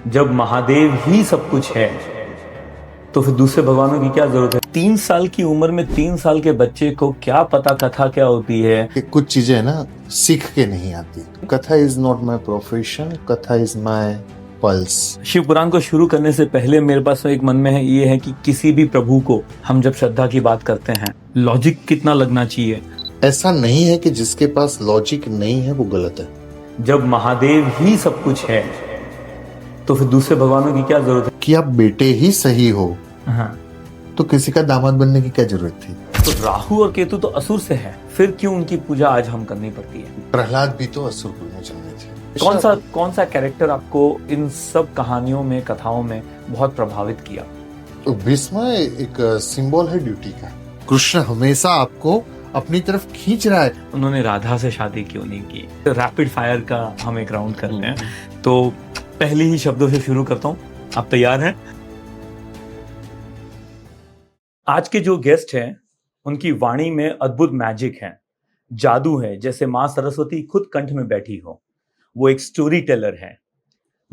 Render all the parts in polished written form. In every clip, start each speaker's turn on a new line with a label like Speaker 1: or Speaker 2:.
Speaker 1: जब महादेव ही सब कुछ है तो फिर दूसरे भगवानों की क्या जरूरत है। 3 साल की उम्र में 3 साल के बच्चे को क्या पता कथा क्या होती है।
Speaker 2: कि कुछ चीजें है ना सीख के नहीं आती। कथा इज नॉट माई प्रोफेशन, कथा इज माई पल्स।
Speaker 1: शिव पुराण को शुरू करने से पहले मेरे पास एक मन में है ये है कि किसी भी प्रभु को हम जब श्रद्धा की बात करते हैं लॉजिक कितना लगना चाहिए।
Speaker 2: ऐसा नहीं है कि जिसके पास लॉजिक नहीं है वो गलत है।
Speaker 1: जब महादेव ही सब कुछ है तो फिर दूसरे भगवानों की क्या जरूरत
Speaker 2: कि आप बेटे ही सही हो
Speaker 1: है। हाँ।
Speaker 2: तो किसी का दामाद बनने की क्या जरूरत थी।
Speaker 1: तो राहु और केतु तो असुर से है, फिर क्यों उनकी पूजा आज हम करनी पड़ती है।
Speaker 2: प्रहलाद भी तो असुर बनना चाहते थे।
Speaker 1: कौन सा कैरेक्टर आपको इन सब कहानियों में कथाओं में बहुत प्रभावित किया।
Speaker 2: तो भीष्म एक सिंबल है ड्यूटी का। कृष्ण हमेशा आपको अपनी तरफ खींच रहा है।
Speaker 1: उन्होंने राधा से शादी क्यों नहीं की। तो रैपिड फायर का हम एक राउंड करते हैं। तो पहले ही शब्दों से शुरू करता हूं, आप तैयार हैं। आज के जो गेस्ट हैं उनकी वाणी में अद्भुत मैजिक है, जादू है, जैसे मां सरस्वती खुद कंठ में बैठी हो। वो एक स्टोरी टेलर है।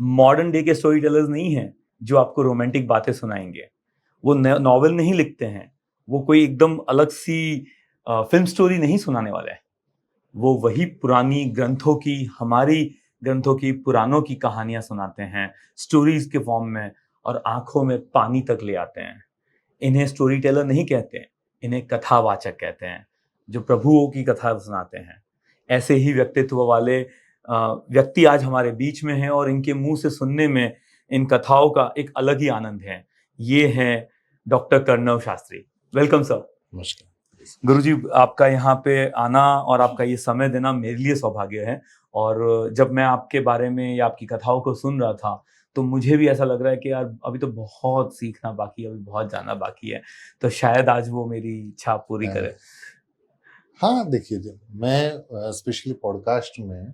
Speaker 1: मॉडर्न डे के स्टोरी टेलर्स नहीं हैं जो आपको रोमांटिक बातें सुनाएंगे। वो नॉवेल नहीं लिखते हैं, वो कोई एकदम अलग सी फिल्म स्टोरी नहीं सुनाने वाले हैं। वो वही पुरानी ग्रंथों की, हमारी ग्रंथों की, पुराणों की कहानियां सुनाते हैं स्टोरीज के फॉर्म में, और आंखों में पानी तक ले आते हैं। इन्हें स्टोरी टेलर नहीं कहते, इन्हें कथावाचक कहते हैं, जो प्रभुओं की कथा सुनाते हैं। ऐसे ही व्यक्तित्व वाले व्यक्ति आज हमारे बीच में हैं और इनके मुंह से सुनने में इन कथाओं का एक अलग ही आनंद है। ये हैं doctor Karnav Shastri. Welcome sir.
Speaker 2: नमस्कार
Speaker 1: गुरुजी, आपका यहाँ पे आना और आपका ये समय देना मेरे लिए सौभाग्य है। और जब मैं आपके बारे में या आपकी कथाओं को सुन रहा था तो मुझे भी ऐसा लग रहा है कि यार अभी तो बहुत सीखना बाकी है, अभी बहुत जाना बाकी है। तो शायद आज वो मेरी इच्छा पूरी करे।
Speaker 2: हाँ देखिए, मैं स्पेशली पॉडकास्ट में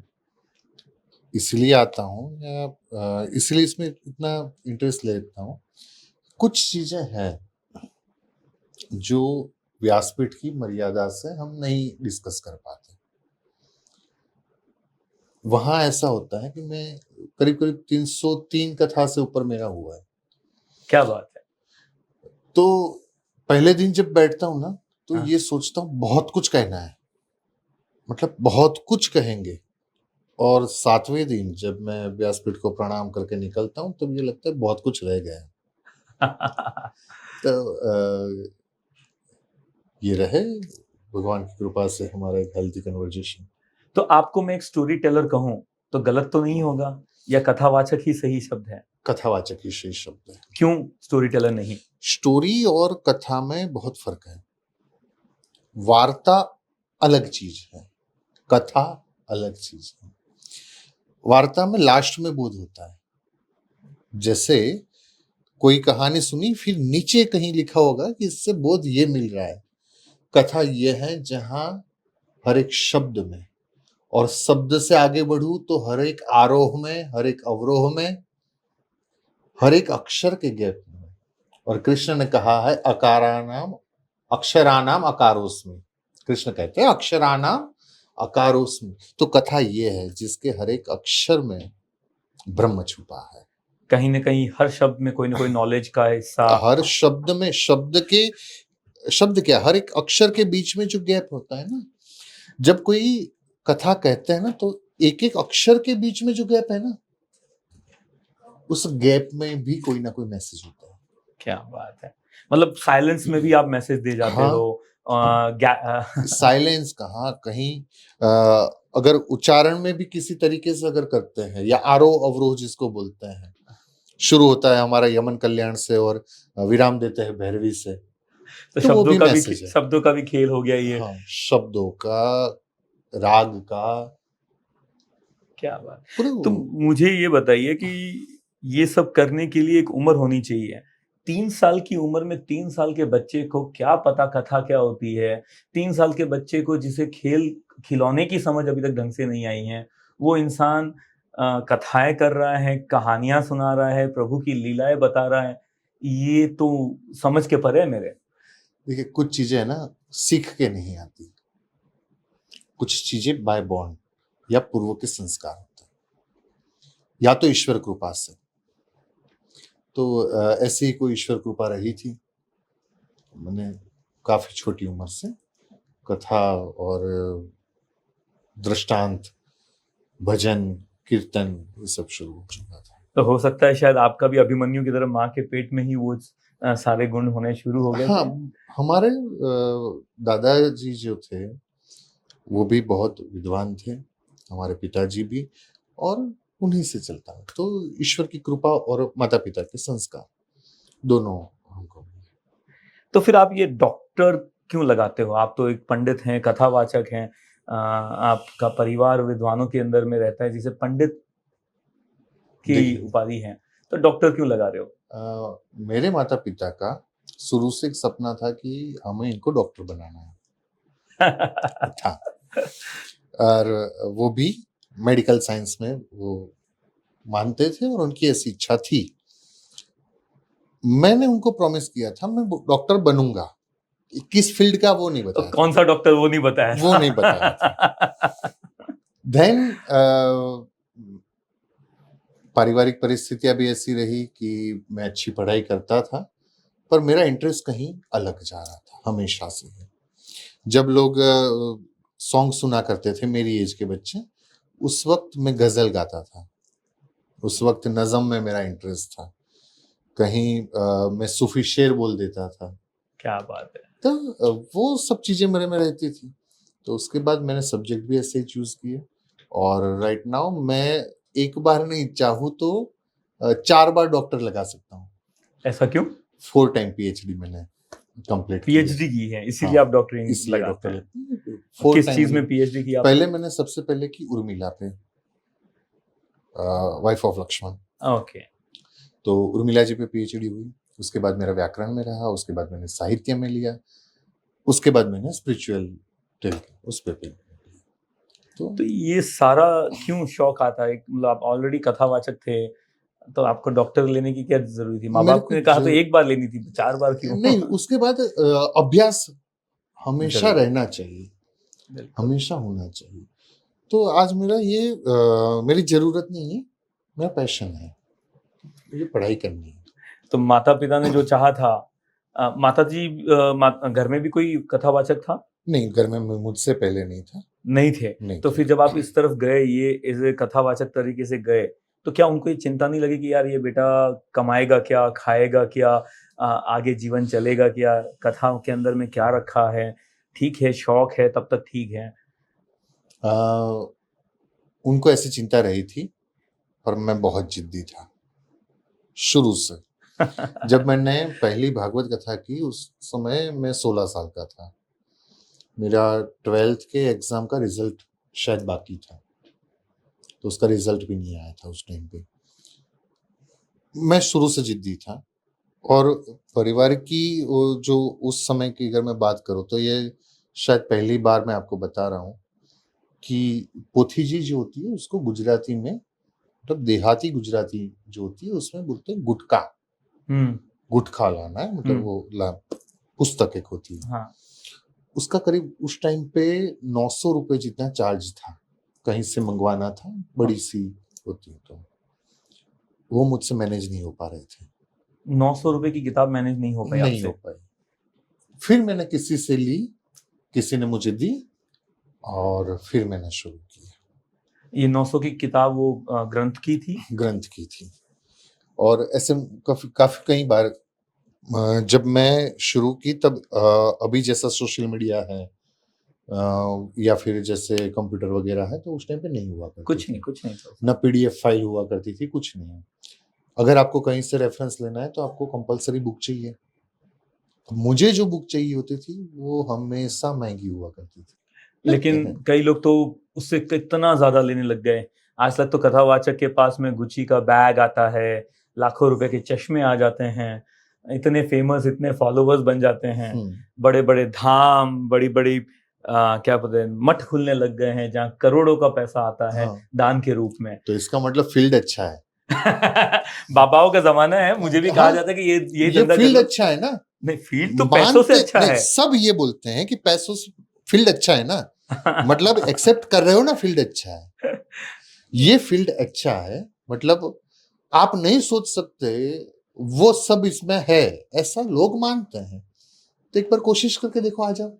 Speaker 2: इसलिए आता हूँ या इसलिए इसमें इतना इंटरेस्ट लेता हूँ। कुछ चीजें हैं जो व्यासपीठ की मर्यादा से हम नहीं डिस्कस कर पाते। वहां ऐसा होता है कि मैं करीब करीब 303 कथा से ऊपर मेरा हुआ है।
Speaker 1: क्या बात है।
Speaker 2: तो पहले दिन जब बैठता हूँ ना तो
Speaker 1: हाँ।
Speaker 2: ये सोचता हूँ बहुत कुछ कहना है, मतलब बहुत कुछ कहेंगे। और 7वें दिन जब मैं व्यासपीठ को प्रणाम करके निकलता हूँ तब ये लगता है बहुत कुछ रह गया है। तो ये रहे भगवान की कृपा से हमारा एक हेल्थी कन्वर्जेशन।
Speaker 1: तो आपको मैं एक स्टोरी टेलर कहूं तो गलत तो नहीं होगा, या कथावाचक ही सही शब्द है।
Speaker 2: कथावाचक ही सही शब्द है।
Speaker 1: क्यों स्टोरी टेलर नहीं।
Speaker 2: स्टोरी और कथा में बहुत फर्क है। वार्ता अलग चीज है, कथा अलग चीज है। वार्ता में लास्ट में बोध होता है। जैसे कोई कहानी सुनी, फिर नीचे कहीं लिखा होगा कि इससे बोध ये मिल रहा है। कथा ये है जहां हर एक शब्द में, और शब्द से आगे बढ़ू तो हर एक आरोह में, हर एक अवरोह में, हर एक अक्षर के गैप में। और कृष्ण ने कहा है अकारानाम अक्षरानाम अकारोस्मि। कृष्ण कहते हैं अक्षरानाम अकारोस्मि। तो कथा ये है जिसके हर एक अक्षर में ब्रह्म छुपा है।
Speaker 1: कहीं ना कहीं हर शब्द में कोई ना कोई नॉलेज का हिस्सा।
Speaker 2: हर शब्द में शब्द क्या, हर एक अक्षर के बीच में जो गैप होता है ना, जब कोई कथा कहते हैं ना तो एक एक अक्षर के बीच में जो गैप है ना, उस गैप में भी कोई ना कोई मैसेज होता है।
Speaker 1: क्या बात है। मतलब साइलेंस में भी आप मैसेज दे जाते
Speaker 2: हाँ,
Speaker 1: हो।
Speaker 2: साइलेंस कहाँ, कहीं अगर उच्चारण में भी किसी तरीके से अगर करते हैं, या आरोह अवरोह जिसको बोलते हैं, शुरू होता है हमारा यमन कल्याण से और विराम देते हैं भैरवी से, तो वो भी मैसेज है।
Speaker 1: शब्दों का भी खेल हो गया ये।
Speaker 2: हाँ, शब्दों का, राग का।
Speaker 1: क्या बात। तो मुझे ये बताइए कि ये सब करने के लिए एक उम्र होनी चाहिए। 3 साल की उम्र में 3 साल के बच्चे को क्या पता कथा क्या होती है। 3 साल के बच्चे को जिसे खिलौने की समझ अभी तक ढंग से नहीं आई है, वो इंसान कथाएं कर रहा है, कहानियां सुना रहा है, प्रभु की लीलाएं बता रहा है। ये तो समझ के परे है मेरे।
Speaker 2: देखिए, कुछ चीजें है ना सीख के नहीं आती, कुछ चीजें बाय बॉर्न या पूर्व के संस्कार होते हैं, या तो ईश्वर कृपा से। तो ऐसी ही कोई ईश्वर कृपा रही थी। मैंने काफी छोटी उम्र से कथा और दृष्टांत, भजन, कीर्तन ये सब शुरू हो चुका था।
Speaker 1: तो हो सकता है शायद आपका भी अभिमन्यु की तरह माँ के पेट में ही वो सारे गुण होने शुरू हो गए
Speaker 2: हाँ,
Speaker 1: थे।
Speaker 2: हमारे दादाजी जो थे वो भी बहुत विद्वान थे, हमारे पिताजी भी, और उन्हीं से चलता है। तो ईश्वर की कृपा और माता पिता के संस्कार दोनों हमको।
Speaker 1: तो फिर आप ये डॉक्टर क्यों लगाते हो? आप तो एक पंडित हैं, कथावाचक हैं, आपका परिवार विद्वानों के अंदर में रहता है जिसे पंडित की
Speaker 2: देखिए,
Speaker 1: उपाधि है, तो डॉक्टर क्यों लगा रहे हो?
Speaker 2: मेरे माता पिता का शुरू से एक सपना था कि हमें इनको डॉक्टर बनाना था, और वो भी मेडिकल साइंस में वो मानते थे और उनकी ऐसी इच्छा थी। मैंने उनको प्रॉमिस किया था मैं डॉक्टर बनूंगा, किस फील्ड का वो नहीं
Speaker 1: तो
Speaker 2: बताया
Speaker 1: कौन सा डॉक्टर वो नहीं बताया
Speaker 2: वो नहीं बताया था। देन पारिवारिक परिस्थितियां भी ऐसी रही कि मैं अच्छी पढ़ाई करता था, पर मेरा इंटरेस्ट कहीं अलग जा रहा था हमेशा से ही। जब लोग सॉन्ग सुना करते थे मेरी एज के बच्चे, उस वक्त मैं गजल गाता था, उस वक्त नज़म में मेरा इंटरेस्ट था, कहीं मैं सूफी शेर बोल देता था।
Speaker 1: क्या बात है।
Speaker 2: तो वो सब चीजें मेरे में रहती थी। तो उसके बाद मैंने सब्जेक्ट भी ऐसे ही चूज किए, और राइट नाउ मैं एक बार नहीं चाहूँ तो 4 बार डॉक्टर लगा सकता हूँ।
Speaker 1: ऐसा क्यों?
Speaker 2: 4 टाइम पीएचडी मैंने कंप्लीट की है।
Speaker 1: पीएचडी की है इसीलिए
Speaker 2: हाँ,
Speaker 1: आप डॉक्टरिंग
Speaker 2: इसलिए
Speaker 1: लगाते
Speaker 2: डॉक्टर
Speaker 1: हैं।
Speaker 2: 4
Speaker 1: किस
Speaker 2: टाइम
Speaker 1: चीज में
Speaker 2: मैंने
Speaker 1: पीएचडी की
Speaker 2: पहले
Speaker 1: आपने?
Speaker 2: मैंने सबसे पहले की उर्मिला पे, वाइफ ऑफ लक्ष्मण।
Speaker 1: ओके।
Speaker 2: तो उर्मिला जी पे पीएचडी हुई, उसके बाद मेरा व्याकरण में रहा, उसके बाद मैंने साहित्य में लिया, उसके बाद मैंने स्पिरिचुअल उस पे
Speaker 1: तो ये सारा क्यों शौक आता है? मतलब आप ऑलरेडी कथावाचक थे, तो आपको डॉक्टर लेने की क्या जरूरत थी? माँ
Speaker 2: मेरे
Speaker 1: बाप
Speaker 2: को
Speaker 1: ने कहा तो एक बार लेनी थी, 4 बार क्यों?
Speaker 2: नहीं, उसके बाद अभ्यास हमेशा
Speaker 1: जरूर।
Speaker 2: रहना चाहिए,
Speaker 1: बिल्कुल।
Speaker 2: हमेशा होना चाहिए। तो आज मेरा ये मेरी जरूरत नहीं है, मेरा पैशन है, मुझे पढ़ाई करनी है।
Speaker 1: तो माता पिता ने जो चाहा था, माता जी घर में भी कोई कथावाचक था?
Speaker 2: नहीं, घर में मुझसे पहले नहीं था।
Speaker 1: नहीं थे।
Speaker 2: नहीं
Speaker 1: तो
Speaker 2: थे।
Speaker 1: फिर जब आप इस तरफ गए, ये एज ए कथावाचक तरीके से गए, तो क्या उनको ये चिंता नहीं लगी कि यार ये बेटा कमाएगा क्या, खाएगा क्या, आगे जीवन चलेगा क्या, कथा के अंदर में क्या रखा है? ठीक है, शौक है तब तक ठीक है।
Speaker 2: उनको ऐसी चिंता रही थी, पर मैं बहुत जिद्दी था शुरू से। जब मैंने पहली भागवत कथा की उस समय मैं 16 साल का था, मेरा 12th के एग्जाम का रिजल्ट शायद बाकी था, तो उसका रिजल्ट भी नहीं आया था उस टाइम पे। मैं शुरू से जिद्दी था, और परिवार की वो जो उस समय की अगर मैं बात करूँ तो ये शायद पहली बार मैं आपको बता रहा हूँ कि पोथीजी जो होती है उसको गुजराती में, मतलब देहाती गुजराती जो होती है उसमें बोलते हैं गुटका। गुटखा लाना है, मतलब वो पुस्तक एक होती है।
Speaker 1: हाँ।
Speaker 2: उसका करीब उस टाइम पे 900 रुपए जितना चार्ज था, कहीं से मंगवाना था, बड़ी सी होती है, तो वो मुझसे मैनेज नहीं हो पा रहे थे।
Speaker 1: 900 रुपए की किताब मैनेज नहीं हो पाई
Speaker 2: नहीं
Speaker 1: आपसे?
Speaker 2: हो पाई। फिर मैंने किसी से ली, किसी ने मुझे दी, और फिर मैंने शुरू किया।
Speaker 1: ये 900 की किताब वो ग्रंथ की थी?
Speaker 2: ग्रंथ की थी। और ऐसे काफी कई बार जब मैं शुरू की तब अभी जैसा सोशल मीडिया है या फिर जैसे कंप्यूटर वगैरह है, तो उस टाइम पे नहीं हुआ करती
Speaker 1: कुछ
Speaker 2: थी।
Speaker 1: नहीं, कुछ नहीं था।
Speaker 2: ना पीडीएफ फाइल हुआ करती थी, कुछ नहीं। अगर आपको कहीं से रेफरेंस लेना है तो आपको कंपलसरी बुक चाहिए। मुझे जो बुक चाहिए होती थी वो हमेशा महंगी हुआ करती थी।
Speaker 1: लेकिन कई लोग तो उससे कितना ज्यादा लेने लग गए। आज तक तो कथावाचक के पास में गुची का बैग आता है, लाखों रुपए के चश्मे आ जाते हैं, इतने फेमस, इतने फॉलोवर्स बन जाते हैं, बड़े बड़े धाम, बड़ी बड़ी क्या बोलते हैं, मठ खुलने लग गए हैं जहाँ करोड़ों का पैसा आता है दान के रूप में।
Speaker 2: तो इसका मतलब फील्ड अच्छा है।
Speaker 1: बाबाओं का जमाना है, मुझे भी कहा जाता है कि ये धंधा
Speaker 2: फील्ड अच्छा है ना।
Speaker 1: नहीं, फील्ड तो पैसों से अच्छा है।
Speaker 2: सब ये बोलते हैं कि पैसों से फील्ड अच्छा है ना, मतलब एक्सेप्ट कर रहे हो ना, फील्ड अच्छा है, ये फील्ड अच्छा है। मतलब आप नहीं सोच सकते वो सब इसमें है, ऐसा लोग मानते हैं। तो एक बार कोशिश करके देखो, आ जाओ।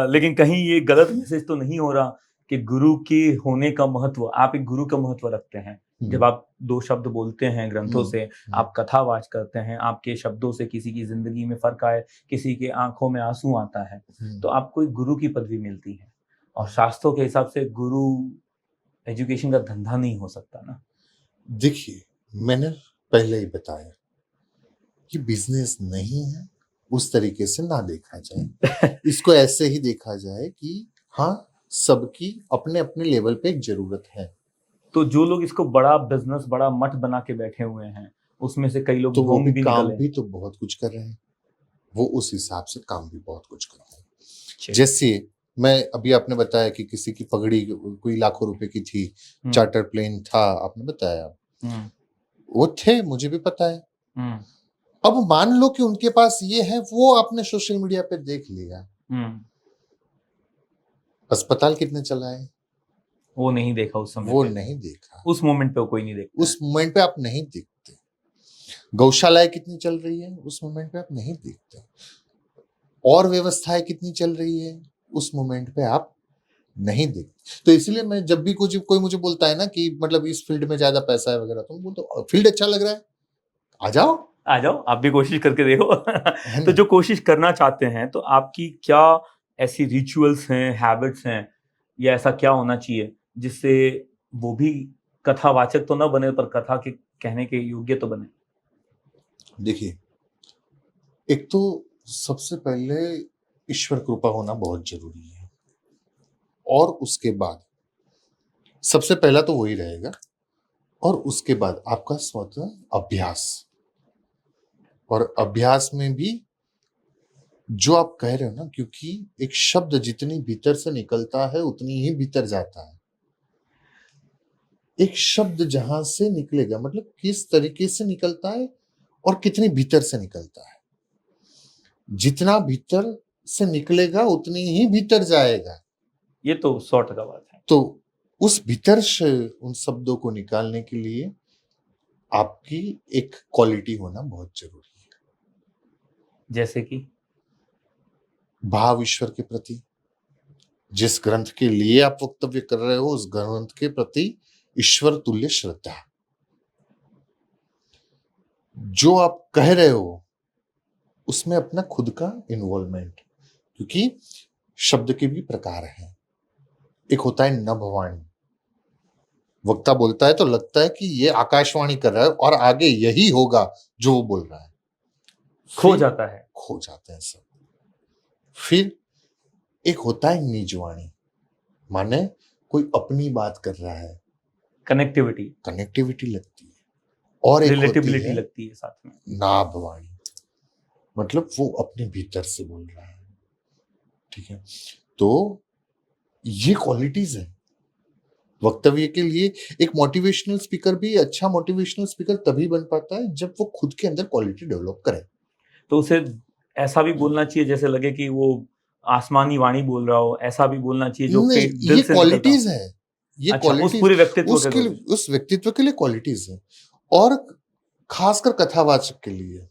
Speaker 1: लेकिन कहीं ये गलत मैसेज तो नहीं हो रहा कि गुरु के होने का महत्व, आप एक गुरु का महत्व रखते हैं जब आप दो शब्द बोलते हैं ग्रंथों से, आप कथावाच करते हैं, आपके शब्दों से किसी की जिंदगी में फर्क आए, किसी के आंखों में आंसू आता है, तो आपको एक गुरु की पदवी मिलती है। और शास्त्रों के हिसाब से गुरु एजुकेशन का धंधा नहीं हो सकता ना।
Speaker 2: देखिए, मैंने पहले ही बताया कि बिजनेस नहीं है, उस तरीके से ना देखा जाए। इसको ऐसे ही देखा जाए कि हाँ, सबकी अपने अपने लेवल पे एक जरूरत है।
Speaker 1: तो जो लोग इसको बड़ा बिजनेस, बड़ा मठ बना के बैठे हुए हैं, उसमें से कई लोग
Speaker 2: तो वो
Speaker 1: ढोंग भी
Speaker 2: काम
Speaker 1: निकले।
Speaker 2: भी तो बहुत कुछ कर रहे हैं, वो उस हिसाब से काम भी बहुत कुछ कर रहे हैं। जैसे मैं अभी, आपने बताया कि किसी की पगड़ी कोई लाखों रुपए की थी, चार्टर प्लेन था, आपने बताया, वो थे, मुझे भी पता है। अब मान लो कि उनके पास ये है, वो आपने सोशल मीडिया पे देख लिया, अस्पताल कितने चलाए,
Speaker 1: वो नहीं देखा उस समय
Speaker 2: वो
Speaker 1: पे।
Speaker 2: नहीं देखा,
Speaker 1: उस मोमेंट पे कोई नहीं देखता,
Speaker 2: उस मोमेंट पे आप नहीं देखते। गौशालाएं कितनी चल रही है, उस मोमेंट पे आप नहीं देखते। और व्यवस्थाएं कितनी चल रही है, उस मोमेंट पे आप नहीं देखते। तो इसलिए मैं जब भी कुछ कोई मुझे बोलता है ना कि मतलब इस फील्ड में ज्यादा पैसा है वगैरह, तो बोलता फील्ड अच्छा लग रहा है, आ जाओ,
Speaker 1: आ जाओ, आप भी कोशिश करके देखो। तो जो कोशिश करना चाहते हैं, तो आपकी क्या ऐसी रिचुअल्स हैं, हैबिट्स हैं, या ऐसा क्या होना चाहिए जिससे वो भी कथावाचक तो ना बने पर कथा के कहने के योग्य तो बने?
Speaker 2: देखिए, एक तो सबसे पहले ईश्वर कृपा होना बहुत जरूरी है, और उसके बाद सबसे पहला तो वही रहेगा, और उसके बाद आपका स्वतः अभ्यास। और अभ्यास में भी जो आप कह रहे हो ना, क्योंकि एक शब्द जितनी भीतर से निकलता है उतनी ही भीतर जाता है। एक शब्द जहां से निकलेगा, मतलब किस तरीके से निकलता है और कितनी भीतर से निकलता है, जितना भीतर से निकलेगा उतनी ही भीतर जाएगा।
Speaker 1: ये तो 100% बात है।
Speaker 2: तो उस भीतर से उन शब्दों को निकालने के लिए आपकी एक क्वालिटी होना बहुत जरूरी है।
Speaker 1: जैसे कि
Speaker 2: भाव ईश्वर के प्रति, जिस ग्रंथ के लिए आप वक्तव्य कर रहे हो उस ग्रंथ के प्रति ईश्वर तुल्य श्रद्धा, जो आप कह रहे हो उसमें अपना खुद का इन्वॉल्वमेंट, क्योंकि शब्द के भी प्रकार हैं। एक होता है नभवाणी, वक्ता बोलता है तो लगता है कि ये आकाशवाणी कर रहा है और आगे यही होगा जो वो बोल रहा है,
Speaker 1: खो जाता है,
Speaker 2: खो जाते हैं सब। फिर एक होता है निजवाणी, माने कोई अपनी बात कर रहा है, कनेक्टिविटी लगती है। और एक
Speaker 1: रिलेटिबिलिटी लगती है साथ में,
Speaker 2: नाभवाणी, मतलब वो अपने भीतर से बोल रहा है। ठीक है, तो ये क्वालिटीज है वक्तव्य के लिए। एक मोटिवेशनल स्पीकर भी अच्छा मोटिवेशनल स्पीकर तभी बन पाता है जब वो खुद के अंदर क्वालिटी डेवलप करे।
Speaker 1: तो उसे ऐसा भी बोलना चाहिए जैसे लगे कि वो आसमानी वाणी बोल रहा हो, ऐसा भी बोलना चाहिए जो
Speaker 2: नहीं,
Speaker 1: दिल
Speaker 2: ये
Speaker 1: से निकलता
Speaker 2: क्वालिटीज
Speaker 1: हो।
Speaker 2: है, ये
Speaker 1: अच्छा, उस
Speaker 2: क्वालिटीज
Speaker 1: पूरे व्यक्तित्व के लिए,
Speaker 2: उस व्यक्तित्व के लिए क्वालिटीज है। और खासकर कथावाचक के लिए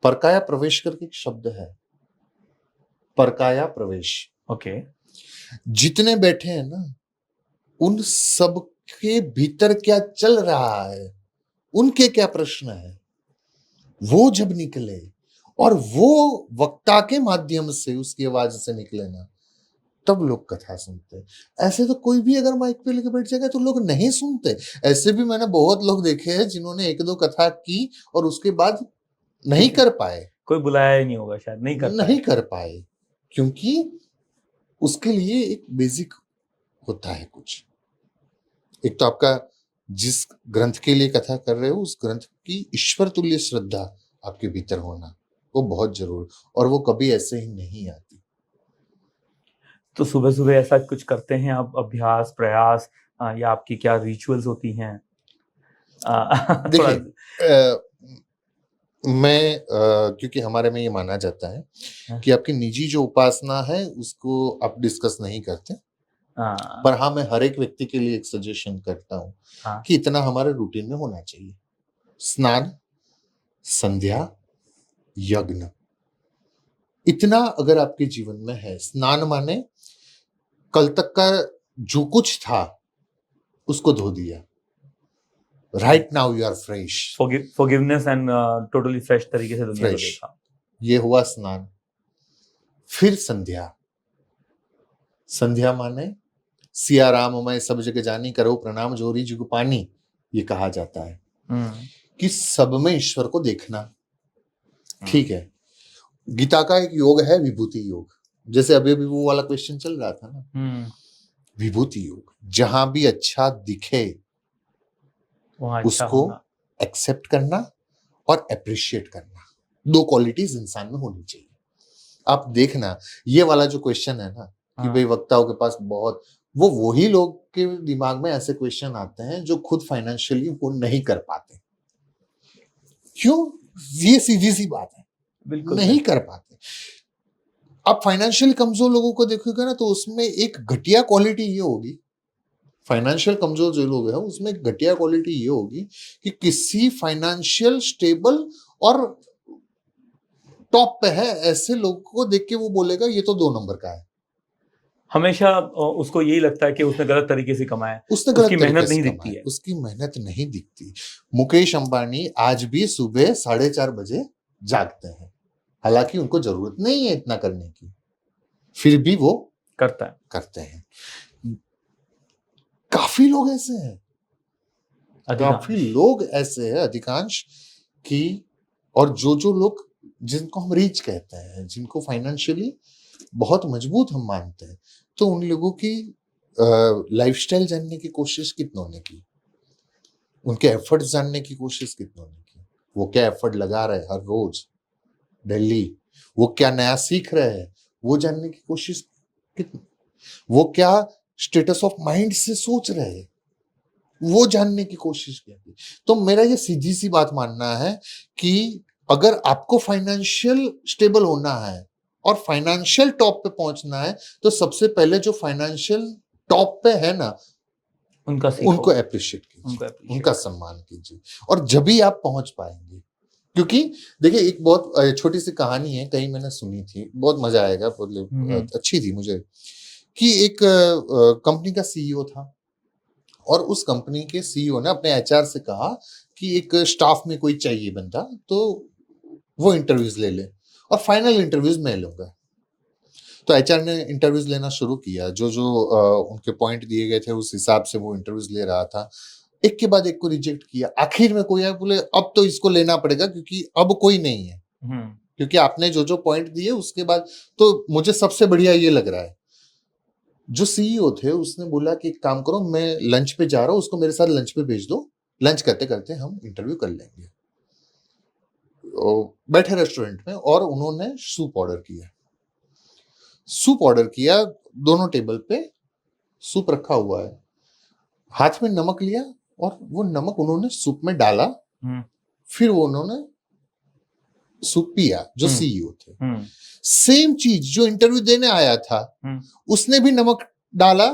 Speaker 2: परकाया प्रवेश करके एक शब्द है, परकाया प्रवेश।
Speaker 1: ओके,
Speaker 2: जितने बैठे हैं ना, उन सब के भीतर क्या चल रहा है, उनके क्या प्रश्न है, वो जब निकले और वो वक्ता के माध्यम से उसकी आवाज से निकले ना, तब लोग कथा सुनते हैं। ऐसे तो कोई भी अगर माइक पे लेके बैठ जाएगा तो लोग नहीं सुनते। ऐसे भी मैंने बहुत लोग देखे हैं जिन्होंने एक दो कथा की और उसके बाद नहीं कर पाए,
Speaker 1: कोई बुलाया ही नहीं होगा शायद, नहीं
Speaker 2: कर पाए, क्योंकि उसके लिए एक बेसिक होता है कुछ। एक तो आपका जिस ग्रंथ के लिए कथा कर रहे हो उस ग्रंथ की ईश्वर तुल्य श्रद्धा आपके भीतर होना, वो बहुत जरूरी, और वो कभी ऐसे ही नहीं आती।
Speaker 1: तो सुबह सुबह ऐसा कुछ करते हैं आप, अभ्यास, प्रयास, या आपकी क्या रिचुअल्स होती हैं?
Speaker 2: देखिए, मैं क्योंकि हमारे में ये माना जाता है कि आपकी निजी जो उपासना है उसको आप डिस्कस नहीं करते,
Speaker 1: हाँ
Speaker 2: पर हाँ, मैं हर एक व्यक्ति के लिए एक सजेशन करता हूँ
Speaker 1: हाँ
Speaker 2: कि इतना हमारे रूटीन में होना चाहिए। स्नान, संध्या, यज्ञ, इतना अगर आपके जीवन में है। स्नान माने कल तक का जो कुछ था उसको धो दिया। Right now you are fresh.
Speaker 1: Forgiveness and totally fresh तरीके से दुनिया को
Speaker 2: फ्रेश,
Speaker 1: देखा।
Speaker 2: ये हुआ स्नान। फिर संध्या। संध्या माने सिया राम मैं सब जगह जानी, करो प्रणाम जोरी जुग पानी, ये कहा जाता है कि सब में ईश्वर को देखना। ठीक है, गीता का एक योग है विभूति योग, जैसे अभी अभी वो वाला क्वेश्चन चल रहा था ना, विभूति योग। जहां भी अच्छा दिखे
Speaker 1: वहां अच्छा
Speaker 2: उसको
Speaker 1: होना।
Speaker 2: एक्सेप्ट करना और अप्रिशिएट करना, दो क्वालिटीज इंसान में होनी चाहिए। आप देखना ये वाला जो क्वेश्चन है ना कि भाई वक्ताओं के पास बहुत, वो वही लोग के दिमाग में ऐसे क्वेश्चन आते हैं जो खुद फाइनेंशियली वो नहीं कर पाते। क्यों? ये सीधी सी बात है,
Speaker 1: बिल्कुल
Speaker 2: नहीं कर पाते। आप फाइनेंशियली कमजोर लोगों को देखोगे ना तो उसमें एक घटिया क्वालिटी ये होगी, फाइनेंशियल कमजोर जो लोग हैं उसमें एक घटिया क्वालिटी ये होगी कि किसी फाइनेंशियल स्टेबल और टॉप पे है ऐसे लोगों को देख के वो बोलेगा ये तो 2 नंबर का है।
Speaker 1: हमेशा उसको यही लगता है कि उसने गलत तरीके से कमाया,
Speaker 2: उसने गलत
Speaker 1: उसकी
Speaker 2: तरीके
Speaker 1: मेहनत
Speaker 2: से
Speaker 1: नहीं
Speaker 2: कमाया,
Speaker 1: दिखती है।
Speaker 2: उसकी मेहनत नहीं दिखती। मुकेश अंबानी आज भी सुबह 4:30 बजे जागते हैं, हालांकि उनको जरूरत नहीं है इतना करने की, फिर भी वो करते हैं। काफी लोग ऐसे हैं, काफी लोग ऐसे हैं, अधिकांश की। और जो लोग जिनको हम रीच कहते हैं, जिनको फाइनेंशियली बहुत मजबूत हम मानते हैं, तो उन लोगों की लाइफस्टाइल जानने की कोशिश कितनों ने की, उनके एफर्ट्स जानने की कोशिश कितनों ने की, वो क्या एफर्ट लगा रहे हैं हर रोज डेली, वो क्या नया सीख रहे हैं वो जानने की कोशिश कितनी, वो क्या स्टेटस ऑफ माइंड से सोच रहे हैं वो जानने की कोशिश की। तो मेरा ये सीधी सी बात मानना है कि अगर आपको फाइनेंशियल स्टेबल होना है और फाइनेंशियल टॉप पे पहुंचना है तो सबसे पहले जो फाइनेंशियल टॉप पे है ना उनको अप्रिशिएट कीजिए, उनका सम्मान कीजिए, और जब भी आप पहुंच पाएंगे। क्योंकि देखिए एक बहुत छोटी सी कहानी है, कहीं मैंने सुनी थी, बहुत मजा आएगा, अच्छी थी मुझे, कि एक कंपनी का सीईओ था और उस कंपनी के सीईओ ने अपने एचआर से कहा कि एक स्टाफ में कोई चाहिए बंदा, तो वो इंटरव्यूज ले ले और फाइनल इंटरव्यूज मैं लूंगा। तो एचआर ने इंटरव्यूज लेना शुरू किया, जो उनके पॉइंट दिए गए थे उस हिसाब से वो इंटरव्यूज ले रहा था। एक के बाद एक को रिजेक्ट किया, आखिर में कोई आया बोले अब तो इसको लेना पड़ेगा क्योंकि अब कोई नहीं है, क्योंकि आपने जो पॉइंट दिए उसके बाद तो मुझे सबसे बढ़िया ये लग रहा है। जो सीईओ थे उसने बोला कि एक काम करो, मैं लंच पे जा रहा हूं, उसको मेरे साथ लंच पे भेज दो, लंच करते करते हम इंटरव्यू कर लेंगे। बैठे रेस्टोरेंट में और उन्होंने सूप ऑर्डर किया। सूप ऑर्डर किया, दोनों टेबल पे सूप रखा हुआ है, हाथ में नमक लिया और वो नमक उन्होंने सूप में डाला, फिर वो उन्होंने सूप पिया। जो सीईओ थे, सेम चीज जो इंटरव्यू देने आया था उसने भी नमक डाला,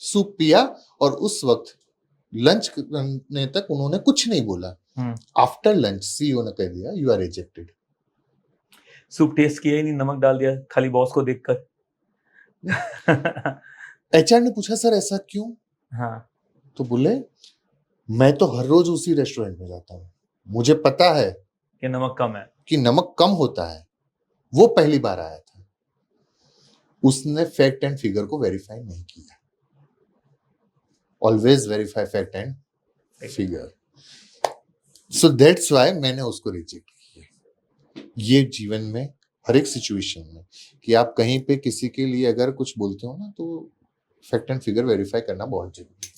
Speaker 2: सूप पिया, और उस वक्त लंच करने तक उन्होंने कुछ नहीं बोला। आफ्टर लंच सीईओ ने कह दिया you are rejected.
Speaker 1: Soup test किया ही नहीं, नमक डाल दिया खाली बॉस को देखकर।
Speaker 2: एचआर ने पूछा सर ऐसा क्यों?
Speaker 1: हाँ।
Speaker 2: तो बोले मैं तो हर रोज उसी रेस्टोरेंट में जाता हूँ, मुझे पता है
Speaker 1: कि नमक कम है,
Speaker 2: कि नमक कम होता है। वो पहली बार आया था, उसने फैक्ट एंड फिगर को वेरीफाई नहीं किया। Always verify fact and figure. So that's why मैंने उसको रिजेक्ट किया। ये जीवन में हर एक सिचुएशन में कि आप कहीं पे किसी के लिए अगर कुछ बोलते हो ना तो फैक्ट एंड फिगर वेरीफाई करना बहुत जरूरी है।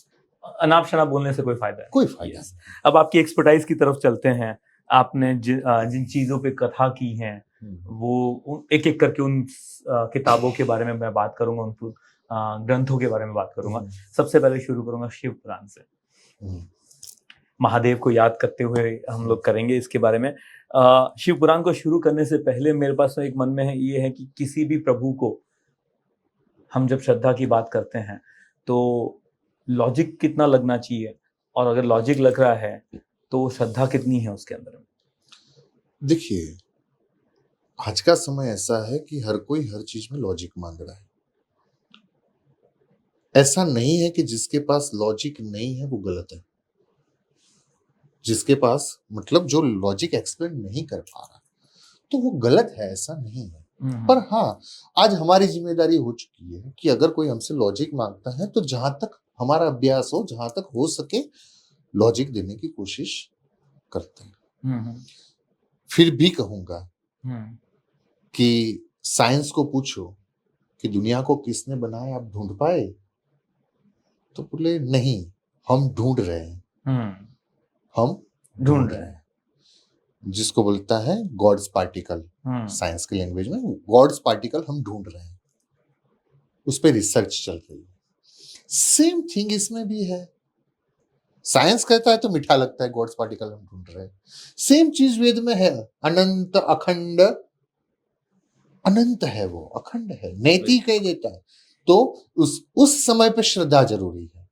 Speaker 1: अनाप शनाप बोलने से कोई फायदा है?
Speaker 2: कोई फायदा नहीं।
Speaker 1: अब आपकी एक्सपर्टाइज की तरफ चलते हैं। आपने जिन चीजों पे कथा की है वो एक एक करके उन किताबों के बारे में मैं बात करूंगा, उन ग्रंथों के बारे में बात करूंगा। सबसे पहले शुरू करूंगा शिव पुराण से। महादेव को याद करते हुए हम लोग करेंगे इसके बारे में। शिव पुराण को शुरू करने से पहले मेरे पास एक मन में है, ये है कि किसी भी प्रभु को हम जब श्रद्धा की बात करते हैं तो लॉजिक कितना लगना चाहिए, और अगर लॉजिक लग रहा है तो श्रद्धा कितनी है उसके अंदर में?
Speaker 2: देखिए, आज का समय ऐसा है कि हर कोई हर चीज में लॉजिक मांग रहा है। ऐसा नहीं है कि जिसके पास लॉजिक नहीं है वो गलत है। जिसके पास मतलब जो लॉजिक एक्सप्लेन नहीं कर पा रहा तो वो गलत है, ऐसा नहीं है। पर हाँ, आज हमारी जिम्मेदारी हो चुकी है कि अगर कोई हमसे लॉजिक मांगता है तो जहां तक हमारा अभ्यास हो, जहां तक हो सके, लॉजिक देने की कोशिश करते हैं। फिर भी कहूंगा कि साइंस को पूछो कि दुनिया को किसने बनाया, आप ढूंढ पाए? तो बोले नहीं, हम ढूंढ रहे हैं। हम ढूंढ रहे हैं। जिसको बोलता है गॉड्स पार्टिकल, साइंस की लैंग्वेज में गॉड्स पार्टिकल हम ढूंढ रहे हैं, उस पर रिसर्च चल रही है। सेम थिंग इसमें भी है। साइंस कहता है तो मीठा लगता है, गॉड्स पार्टिकल हम ढूंढ रहे हैं। सेम चीज वेद में है, अनंत अखंड, अनंत है वो, अखंड है, नेति कह देता है। तो उस समय पे श्रद्धा जरूरी है।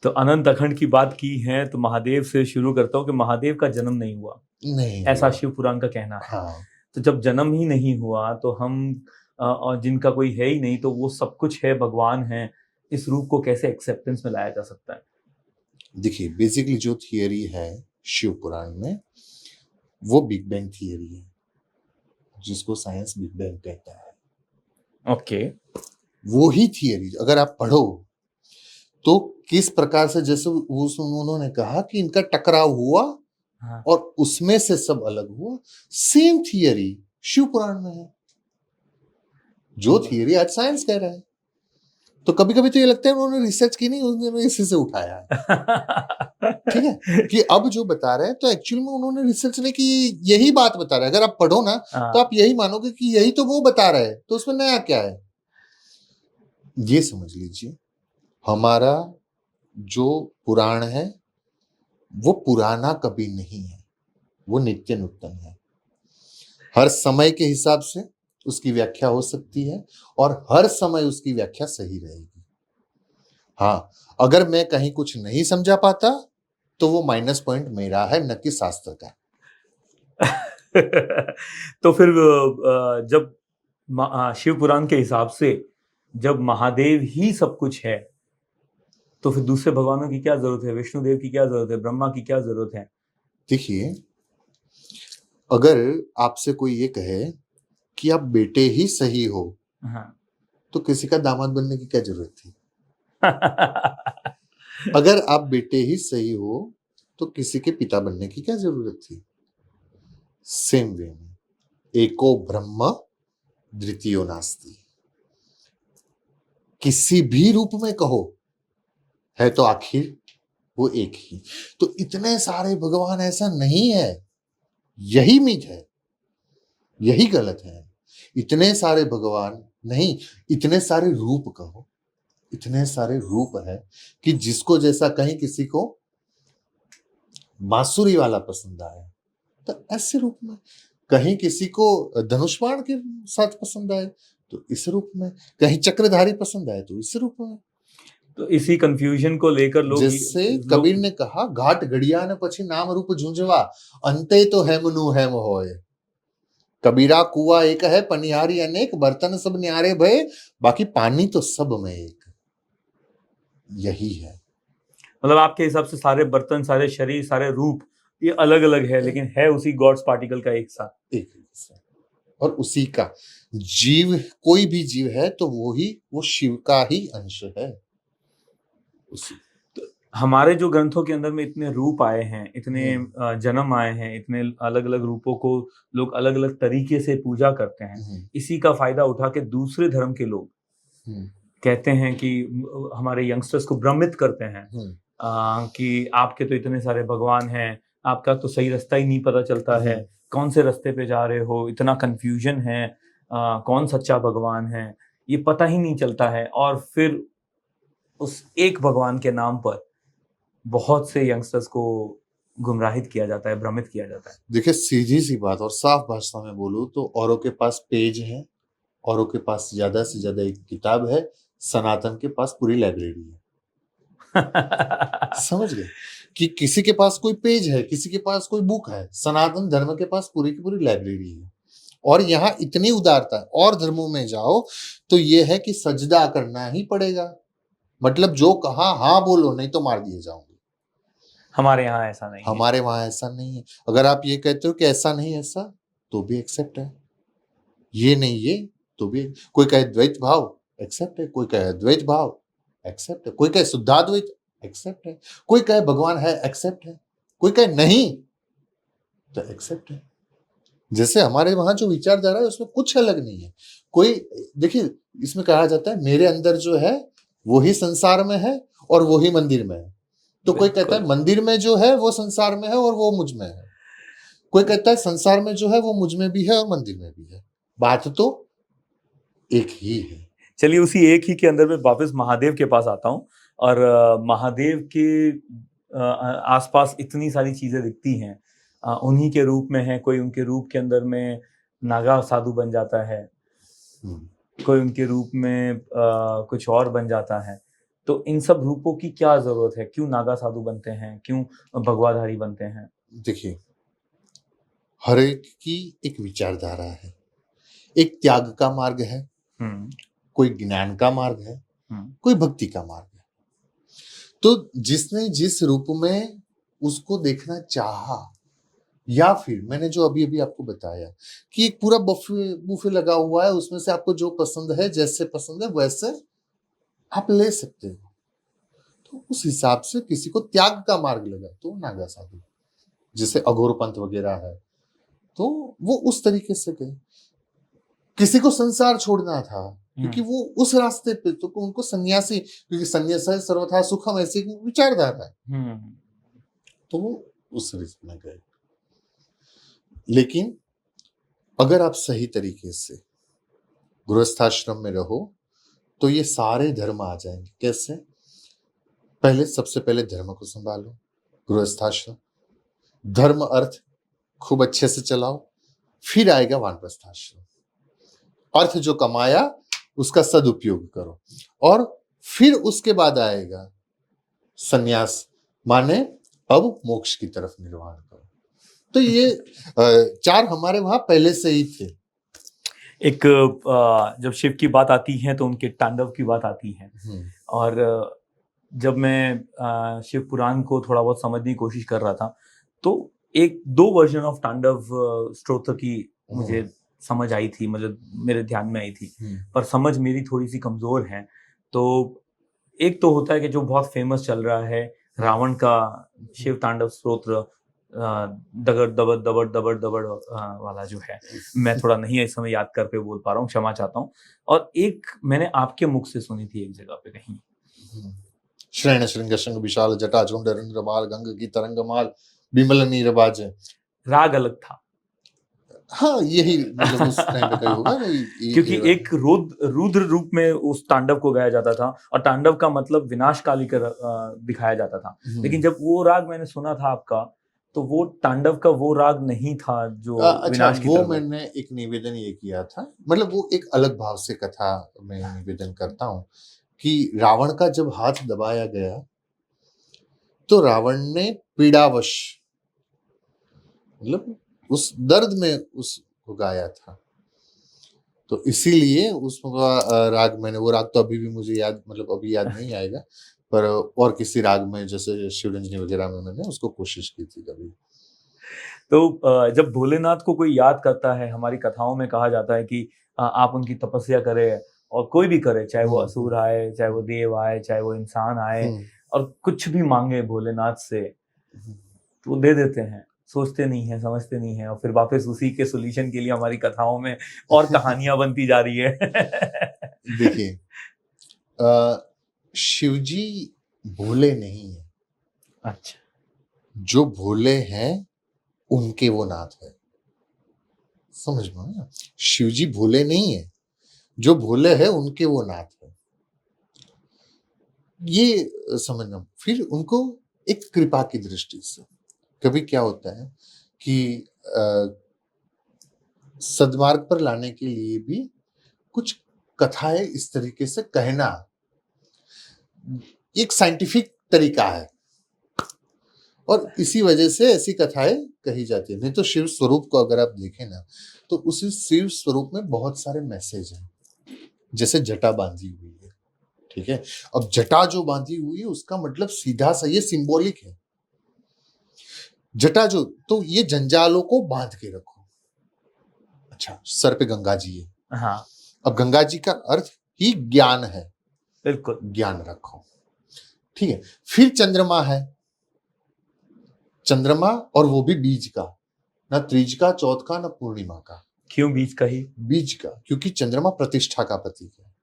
Speaker 1: तो अनंत अखंड की बात की है तो महादेव से शुरू करता हूँ कि महादेव का जन्म नहीं हुआ,
Speaker 2: नहीं
Speaker 1: ऐसा
Speaker 2: हुआ।
Speaker 1: शिव पुराण का कहना है।
Speaker 2: हाँ,
Speaker 1: तो जब जन्म ही नहीं हुआ तो हम और जिनका कोई है ही नहीं तो वो सब कुछ है, भगवान है, इस रूप को कैसे एक्सेप्टेंस में लाया जा सकता है?
Speaker 2: देखिए, बेसिकली जो थियरी है शिव पुराण में वो बिग बैंग थियरी है, जिसको साइंस बिग बैंग कहता है।
Speaker 1: ओके।
Speaker 2: वो ही थियरी अगर आप पढ़ो तो किस प्रकार से, जैसे उन्होंने कहा कि इनका टकराव हुआ और उसमें से सब अलग हुआ, सेम थियरी शिव पुराण में है, जो थियरी आज साइंस कह रहा है। तो कभी कभी तो ये लगता है उन्होंने रिसर्च की नहीं, उन्होंने इसी से उठाया है। ठीक है, कि अब जो बता रहे हैं तो एक्चुअली में उन्होंने रिसर्च नहीं की, यही बात बता रहे हैं। अगर आप पढ़ो ना तो आप यही मानोगे कि यही तो वो बता रहे हैं, तो उसमें नया क्या है, ये समझ लीजिए। हमारा जो पुराण है वो पुराना कभी नहीं है, वो नित्य नूतन है। हर समय के हिसाब से उसकी व्याख्या हो सकती है और हर समय उसकी व्याख्या सही रहेगी। हाँ, अगर मैं कहीं कुछ नहीं समझा पाता तो वो माइनस पॉइंट मेरा है, न कि शास्त्र का।
Speaker 1: तो फिर जब शिव पुराण के हिसाब से जब महादेव ही सब कुछ है तो फिर दूसरे भगवानों की क्या जरूरत है, विष्णु देव की क्या जरूरत है, ब्रह्मा की क्या जरूरत है?
Speaker 2: देखिए, अगर आपसे कोई ये कहे कि आप बेटे ही सही हो, तो किसी का दामाद बनने की क्या जरूरत थी? अगर आप बेटे ही सही हो तो किसी के पिता बनने की क्या जरूरत थी? सेम वे में एको ब्रह्म द्वितीयो नास्ति, किसी भी रूप में कहो है तो आखिर वो एक ही। तो इतने सारे भगवान ऐसा नहीं है, यही मिथ है, यही गलत है। इतने सारे भगवान नहीं, इतने सारे रूप कहो, इतने सारे रूप है कि जिसको जैसा, कहीं किसी को बांसुरी वाला पसंद आए तो ऐसे रूप में, कहीं किसी को धनुष बाण के साथ पसंद आए तो इस रूप में, कहीं चक्रधारी पसंद आए तो इस रूप में।
Speaker 1: तो इसी कंफ्यूजन को लेकर लोग,
Speaker 2: जैसे कबीर ने कहा, घाट घड़िया न पछी नाम रूप झुंझवा, अंते तो हेमनु हेम होए। कबीरा कुआ एक है, पनिहारी अनेक, बर्तन सब न्यारे भये, बाकी पानी तो सब में एक। यही है।
Speaker 1: मतलब आपके हिसाब से सारे बर्तन, सारे शरीर, सारे रूप ये अलग अलग है, लेकिन है उसी गॉड्स पार्टिकल का एक साथ,
Speaker 2: एक और उसी का जीव, कोई भी जीव है तो वो शिव का ही अंश है उसी।
Speaker 1: तो हमारे जो ग्रंथों के अंदर में इतने रूप आए हैं, इतने जन्म आए हैं, इतने अलग अलग रूपों को लोग अलग अलग तरीके से पूजा करते हैं, इसी का फायदा उठा के दूसरे धर्म के लोग कहते हैं कि हमारे यंगस्टर्स को भ्रमित करते हैं कि आपके तो इतने सारे भगवान हैं, आपका तो सही रास्ता ही नहीं पता चलता है, कौन से रास्ते पे जा रहे हो, इतना कंफ्यूजन है, कौन सच्चा भगवान है ये पता ही नहीं चलता है। और फिर उस एक भगवान के नाम पर बहुत से यंगस्टर्स को गुमराहित किया जाता है, भ्रमित किया जाता है।
Speaker 2: देखिए, सीधी सी बात और साफ भाषा में बोलूं तो औरों के पास पेज है, औरों के पास ज्यादा से ज्यादा एक किताब है, सनातन के पास पूरी लाइब्रेरी है। समझ गए कि किसी के पास कोई पेज है, किसी के पास कोई बुक है, सनातन धर्म के पास पूरी की पूरी लाइब्रेरी है। और यहाँ इतनी उदारता है, और धर्मों में जाओ तो ये है कि सजदा करना ही पड़ेगा, मतलब जो कहा हाँ बोलो, नहीं तो मार दिए जाओगे।
Speaker 1: हमारे यहाँ ऐसा नहीं है।
Speaker 2: हमारे वहां ऐसा नहीं है। अगर आप ये कहते हो कि ऐसा नहीं ऐसा, तो भी एक्सेप्ट है। ये नहीं ये, तो भी। कोई कहे द्वैत भाव, एक्सेप्ट है। कोई कहे अद्वैत भाव, एक्सेप्ट है। कोई कहे शुद्धाद्वैत, एक्सेप्ट है। कोई कहे भगवान है, एक्सेप्ट है। कोई कहे नहीं, तो एक्सेप्ट है। जैसे हमारे वहां जो विचारधारा है उसमें कुछ अलग नहीं है। कोई, देखिए, इसमें कहा जाता है मेरे अंदर जो है वो ही संसार में है और वो ही मंदिर में है। तो कोई कहता है मंदिर में जो है वो संसार में है और वो मुझ में है। कोई कहता है संसार में जो है वो मुझ में भी है और मंदिर में भी है। बात तो एक ही है।
Speaker 1: चलिए उसी एक ही के अंदर में वापस महादेव के पास आता हूँ। और महादेव के आसपास इतनी सारी चीजें दिखती हैं, उन्हीं के रूप में है। कोई उनके रूप के अंदर में नागा साधु बन जाता है, कोई उनके रूप में कुछ और बन जाता है। तो इन सब रूपों की क्या जरूरत है? क्यों नागा साधु बनते हैं, क्यों भगवाधारी बनते हैं?
Speaker 2: देखिए, हर एक की एक विचारधारा है। एक त्याग का मार्ग है, कोई ज्ञान का मार्ग है, कोई भक्ति का मार्ग है। तो जिसने जिस रूप में उसको देखना चाहा, या फिर मैंने जो अभी अभी आपको बताया कि एक पूरा बफे बुफे लगा हुआ है, उसमें से आपको जो पसंद है, जैसे पसंद है वैसे आप ले सकते हो। तो उस हिसाब से किसी को त्याग का मार्ग लगा तो नागा साधु, जैसे अघोर पंथ वगैरह है, तो वो उस तरीके से गए। किसी को संसार छोड़ना था क्योंकि वो उस रास्ते पे, तो उनको सन्यासी, क्योंकि संन्यास सर्वथा सुखम ऐसी विचारधारा है, तो वो उस रिश्त में गए। लेकिन अगर आप सही तरीके से गृहस्थाश्रम में रहो तो ये सारे धर्म आ जाएंगे। कैसे? पहले, सबसे पहले धर्म को संभालो, गृहस्थाश्रम, धर्म अर्थ खूब अच्छे से चलाओ, फिर आएगा वानप्रस्थाश्रम। अर्थ जो कमाया उसका सदुपयोग करो, और फिर उसके बाद आएगा सन्यास, माने अब मोक्ष की तरफ निर्वाण करो। तो ये चार हमारे वहां पहले से ही थे।
Speaker 1: एक जब शिव की बात आती है तो उनके तांडव की बात आती है। और जब मैं शिव पुराण को थोड़ा बहुत समझने की कोशिश कर रहा था, तो एक दो वर्जन ऑफ तांडव स्तोत्र की मुझे समझ आई थी, मतलब मेरे ध्यान में आई थी, पर समझ मेरी थोड़ी सी कमजोर है। तो एक तो होता है कि जो बहुत फेमस चल रहा है, रावण का शिव तांडव स्तोत्र, दगड़ दबड़ दबड़ दबड़ दबड़ वाला जो है, मैं थोड़ा नहीं इस समय याद कर पे बोल पा रहा हूँ, क्षमा चाहता हूँ। और एक मैंने आपके मुख से सुनी थी एक जगह पे कहीं,
Speaker 2: श्रेण श्रृंग शृंग विशाल जटा झुंड रंद्रमाल गंग की तरंगमाल बिमल नीर बाजे।
Speaker 1: राग अलग था।
Speaker 2: हाँ, यही मतलब उस टाइम पे कहीं होगा ना,
Speaker 1: क्योंकि एक रुद्र रूप में उस तांडव को गाया जाता था, और तांडव का मतलब विनाशकाली का दिखाया जाता था। लेकिन जब वो राग मैंने सुना था आपका, तो वो तांडव का वो राग नहीं था जो विनाश की
Speaker 2: वो
Speaker 1: तरफ।
Speaker 2: मैंने एक निवेदन ये किया था, मतलब वो एक अलग भाव से कथा में निवेदन करता हूँ कि रावण का जब हाथ दबाया गया तो रावण ने पीड़ावश, मतलब उस दर्द में उसको गाया था। तो इसीलिए उसका राग, मैंने वो राग तो अभी भी मुझे याद, मतलब अभी याद नहीं आएगा, पर और किसी राग में जैसे शिवरंजनी वगैरह में मैंने उसको कोशिश की थी कभी।
Speaker 1: तो जब भोलेनाथ को कोई याद करता है, हमारी कथाओं में कहा जाता है कि आप उनकी तपस्या करें, और कोई भी करे, चाहे वो असुर आए, चाहे वो देव आए, चाहे वो इंसान आए, और कुछ भी मांगे भोलेनाथ से, तो दे देते हैं। सोचते नहीं है, समझते नहीं है, और फिर वापस उसी के सोल्यूशन के लिए हमारी कथाओं में और कहानियां बनती जा रही है।
Speaker 2: देखिए, शिवजी भोले नहीं है।
Speaker 1: अच्छा।
Speaker 2: जो भोले हैं उनके वो नाथ है, समझ में ना? शिवजी भोले नहीं है, जो भोले है उनके वो नाथ है, ये समझना। फिर उनको एक कृपा की दृष्टि से, कभी क्या होता है कि सद्मार्ग पर लाने के लिए भी कुछ कथाएं इस तरीके से कहना एक साइंटिफिक तरीका है और इसी वजह से ऐसी कथाएं कही जाती है। नहीं तो शिव स्वरूप को अगर आप देखें ना, तो उस शिव स्वरूप में बहुत सारे मैसेज हैं। जैसे जटा बांधी हुई है, ठीक है। अब जटा जो बांधी हुई है उसका मतलब सीधा सा ये सिंबॉलिक है। जटा जो, तो ये जंजालों को बांध के रखो। अच्छा, सर पे गंगा जी है।
Speaker 1: हाँ,
Speaker 2: अब गंगा जी का अर्थ ही ज्ञान है,
Speaker 1: बिल्कुल।
Speaker 2: ज्ञान रखो, ठीक है। फिर चंद्रमा है, चंद्रमा, और वो भी बीज का, ना त्रिज का, चौथ का, ना पूर्णिमा का।
Speaker 1: क्यों बीच का ही?
Speaker 2: बीज का, क्योंकि चंद्रमा प्रतिष्ठा का प्रतीक है,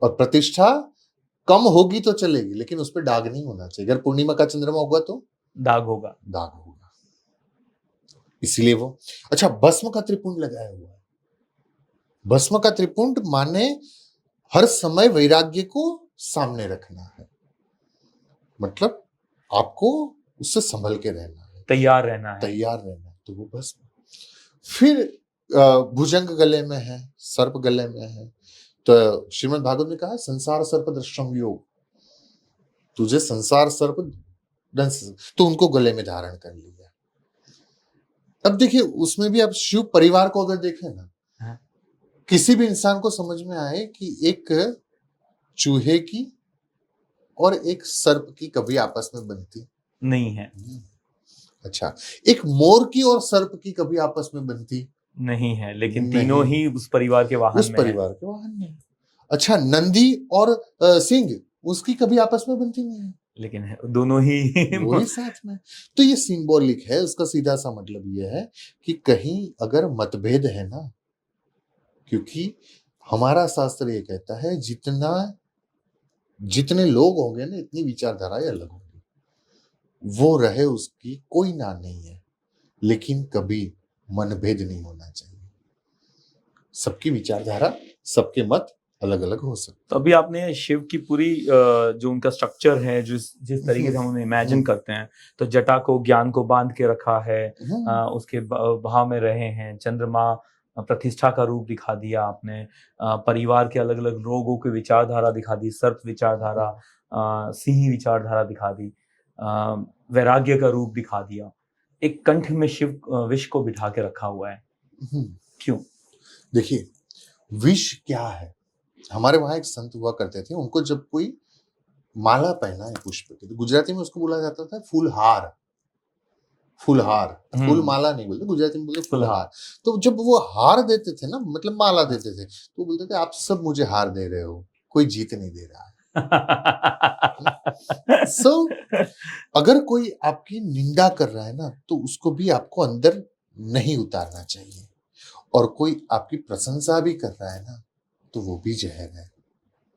Speaker 2: और प्रतिष्ठा कम होगी तो चलेगी, लेकिन उस पर दाग नहीं होना चाहिए। अगर पूर्णिमा का चंद्रमा होगा तो
Speaker 1: दाग होगा।
Speaker 2: दाग होगा, इसीलिए वो। अच्छा, भस्म का त्रिपुंड लगाया हुआ है। भस्म का त्रिपुंड माने हर समय वैराग्य को सामने रखना है, मतलब आपको उससे संभल के रहना है,
Speaker 1: तैयार रहना है।
Speaker 2: तैयार रहना है, तो वो भस्म। फिर भुजंग गले में है, सर्प गले में है। तो श्रीमद् भागवत ने कहा संसार सर्प दृष्टम योग, तुझे संसार सर्प दंश, तो उनको गले में धारण कर लिया। अब देखिए उसमें भी आप शिव परिवार को अगर देखें ना,
Speaker 1: हाँ।
Speaker 2: किसी भी इंसान को समझ में आए कि एक चूहे की और एक सर्प की कभी आपस में बनती
Speaker 1: नहीं है।
Speaker 2: अच्छा, एक मोर की और सर्प की कभी आपस में बनती
Speaker 1: नहीं है, लेकिन
Speaker 2: नहीं,
Speaker 1: तीनों ही उस परिवार के वाहन
Speaker 2: उस
Speaker 1: में है।
Speaker 2: परिवार के वाहन में। अच्छा, नंदी और सिंह, उसकी कभी आपस में बनती नहीं है,
Speaker 1: लेकिन है दोनों ही
Speaker 2: वो ही साथ में। तो ये सिंबॉलिक है, उसका सीधा सा मतलब ये है कि कहीं अगर मतभेद है ना, क्योंकि हमारा शास्त्र ये कहता है जितने लोग होंगे ना, इतनी विचारधाराएं अलग होंगी, वो रहे उसकी कोई ना नहीं है, लेकिन कभी मनभेद नहीं होना चाहिए। सबकी विचारधारा, सबके मत अलग अलग हो सकते।
Speaker 1: तो अभी आपने शिव की पूरी जो उनका स्ट्रक्चर है, जिस तरीके से हम उन्हें इमेजिन करते हैं, तो जटा को, ज्ञान को बांध के रखा है, उसके भाव में रहे हैं। चंद्रमा प्रतिष्ठा का रूप दिखा दिया आपने। परिवार के अलग अलग लोगों की विचारधारा दिखा दी, सर्प विचारधारा, सिंह विचारधारा दिखा दी, वैराग्य का रूप दिखा दिया। एक कंठ में शिव विष को बिठा के रखा हुआ है, क्यों?
Speaker 2: देखिए, विष क्या है, हमारे वहां एक संत हुआ करते थे, उनको जब कोई माला पहना है पुष्प की, तो गुजराती में उसको बोला जाता था फूलहार। फूलहार, फूल माला नहीं बोलते, गुजराती में बोलते फूलहार। तो जब वो हार देते थे ना, मतलब माला देते थे, तो बोलते थे आप सब मुझे हार दे रहे हो, कोई जीत नहीं दे रहा है। सो अगर कोई आपकी निंदा कर रहा है ना, तो उसको भी आपको अंदर नहीं उतारना चाहिए, और कोई आपकी प्रशंसा भी कर रहा है ना, तो वो भी जहर है,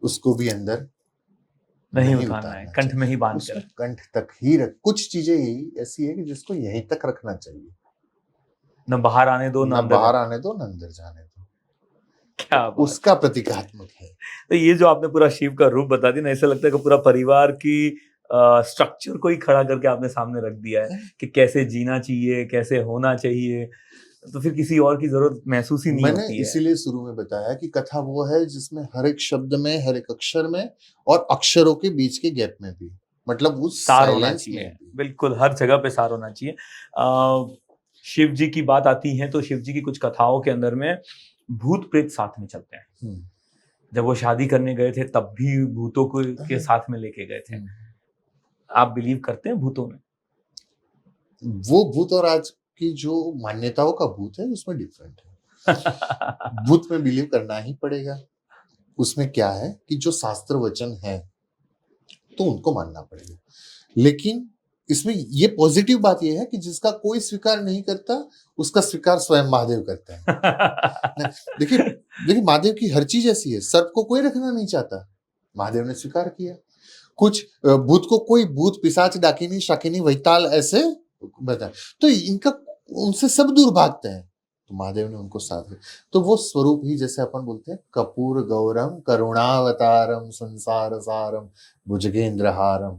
Speaker 2: उसको भी अंदर
Speaker 1: नहीं उतारना है, कंठ में ही बांध
Speaker 2: उसको
Speaker 1: कर।
Speaker 2: कंठ तक ही रख। कुछ चीजें यही ऐसी है कि जिसको यहीं तक रखना चाहिए,
Speaker 1: न बाहर आने दो, न
Speaker 2: ना
Speaker 1: अंदर
Speaker 2: बाहर आने दो, ना अंदर जाने दो।
Speaker 1: क्या
Speaker 2: तो
Speaker 1: बात।
Speaker 2: उसका प्रतीकात्मक है।
Speaker 1: तो ये जो आपने पूरा शिव का रूप बता दिया ना, ऐसा लगता है कि पूरा परिवार की स्ट्रक्चर को ही खड़ा करके आपने सामने रख दिया है कि कैसे जीना चाहिए, कैसे होना चाहिए। तो फिर किसी और की जरूरत महसूस ही नहीं
Speaker 2: मैंने
Speaker 1: होती है।
Speaker 2: इसीलिए शुरू में बताया कि कथा वो है जिसमें हर एक शब्द में, हर एक अक्षर में, और अक्षरों के बीच के गैप में भी, मतलब उस
Speaker 1: सार होना
Speaker 2: साइलेंस में
Speaker 1: चाहिए,
Speaker 2: भी।
Speaker 1: बिल्कुल हर जगह पे सार होना चाहिए। शिव जी की बात आती है तो शिव जी की कुछ कथाओं के अंदर में भूत प्रेत साथ में चलते हैं। जब वो शादी करने गए थे तब भी भूतों को के साथ में लेके गए थे। आप बिलीव करते हैं भूतों में?
Speaker 2: वो भूत और आज की जो मान्यताओं का भूत है उसमें डिफरेंट है। भूत में बिलीव करना ही पड़ेगा। उसमें क्या है कि जो शास्त्र वचन है तो उनको मानना पड़ेगा, लेकिन इसमें ये पॉजिटिव बात ये है कि जिसका कोई स्वीकार नहीं करता, उसका स्वीकार स्वयं महादेव करता है। देखिए महादेव की हर चीज ऐसी है। सर्प को कोई रखना नहीं चाहता, महादेव ने स्वीकार किया। कुछ भूत को कोई भूत, पिशाच, डाकिनी, शाकिनी, वैताल ऐसे बता, तो इनका उनसे सब दूर भागते हैं, तो महादेव ने उनको साथ दिया। तो वो स्वरूप ही, जैसे अपन बोलते हैं कपूर गौरम करुणावतारम संसार सारम भुजगेंद्रहारम,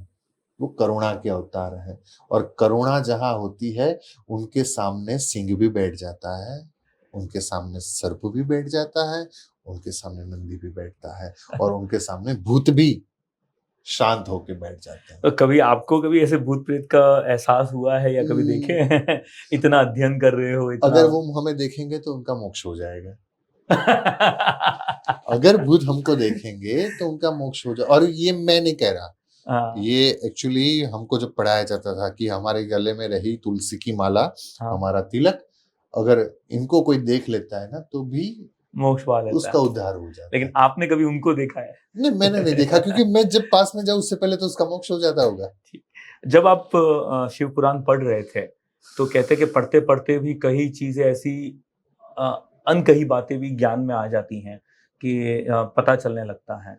Speaker 2: वो करुणा के अवतार है। और करुणा जहां होती है, उनके सामने सिंह भी बैठ जाता है, उनके सामने सर्प भी बैठ जाता है, उनके सामने नंदी भी बैठता है, और उनके सामने भूत भी शांत होके बैठ जाते हैं।
Speaker 1: तो कभी आपको कभी ऐसे भूत प्रेत का एहसास हुआ है या कभी देखे हैं? इतना अध्ययन कर रहे हो इतना
Speaker 2: अगर वो हमें देखेंगे तो उनका मोक्ष हो जाएगा। अगर बुद्ध हमको देखेंगे तो उनका मोक्ष हो जाए। और ये मैं नहीं कह रहा,
Speaker 1: हाँ,
Speaker 2: ये एक्चुअली हमको जब पढ़ाया जाता था कि हमारे गले में रही तुलसी की माला,
Speaker 1: हाँ,
Speaker 2: हमारा तिलक, अगर इनको कोई देख लेता है ना तो भी
Speaker 1: मोक्ष पा लेता
Speaker 2: उसका
Speaker 1: है।
Speaker 2: उद्धार हो जाता
Speaker 1: लेकिन
Speaker 2: है।
Speaker 1: आपने कभी उनको देखा है?
Speaker 2: नहीं, मैंने नहीं देखा, क्योंकि मैं जब पास में जाऊं उससे पहले तो उसका मोक्ष हो जाता होगा।
Speaker 1: जब आप शिव पुराण पढ़ रहे थे तो कहते कि पढ़ते पढ़ते भी कई चीजें ऐसी अ, अनकही बातें भी ज्ञान में आ जाती हैं कि पता चलने लगता है।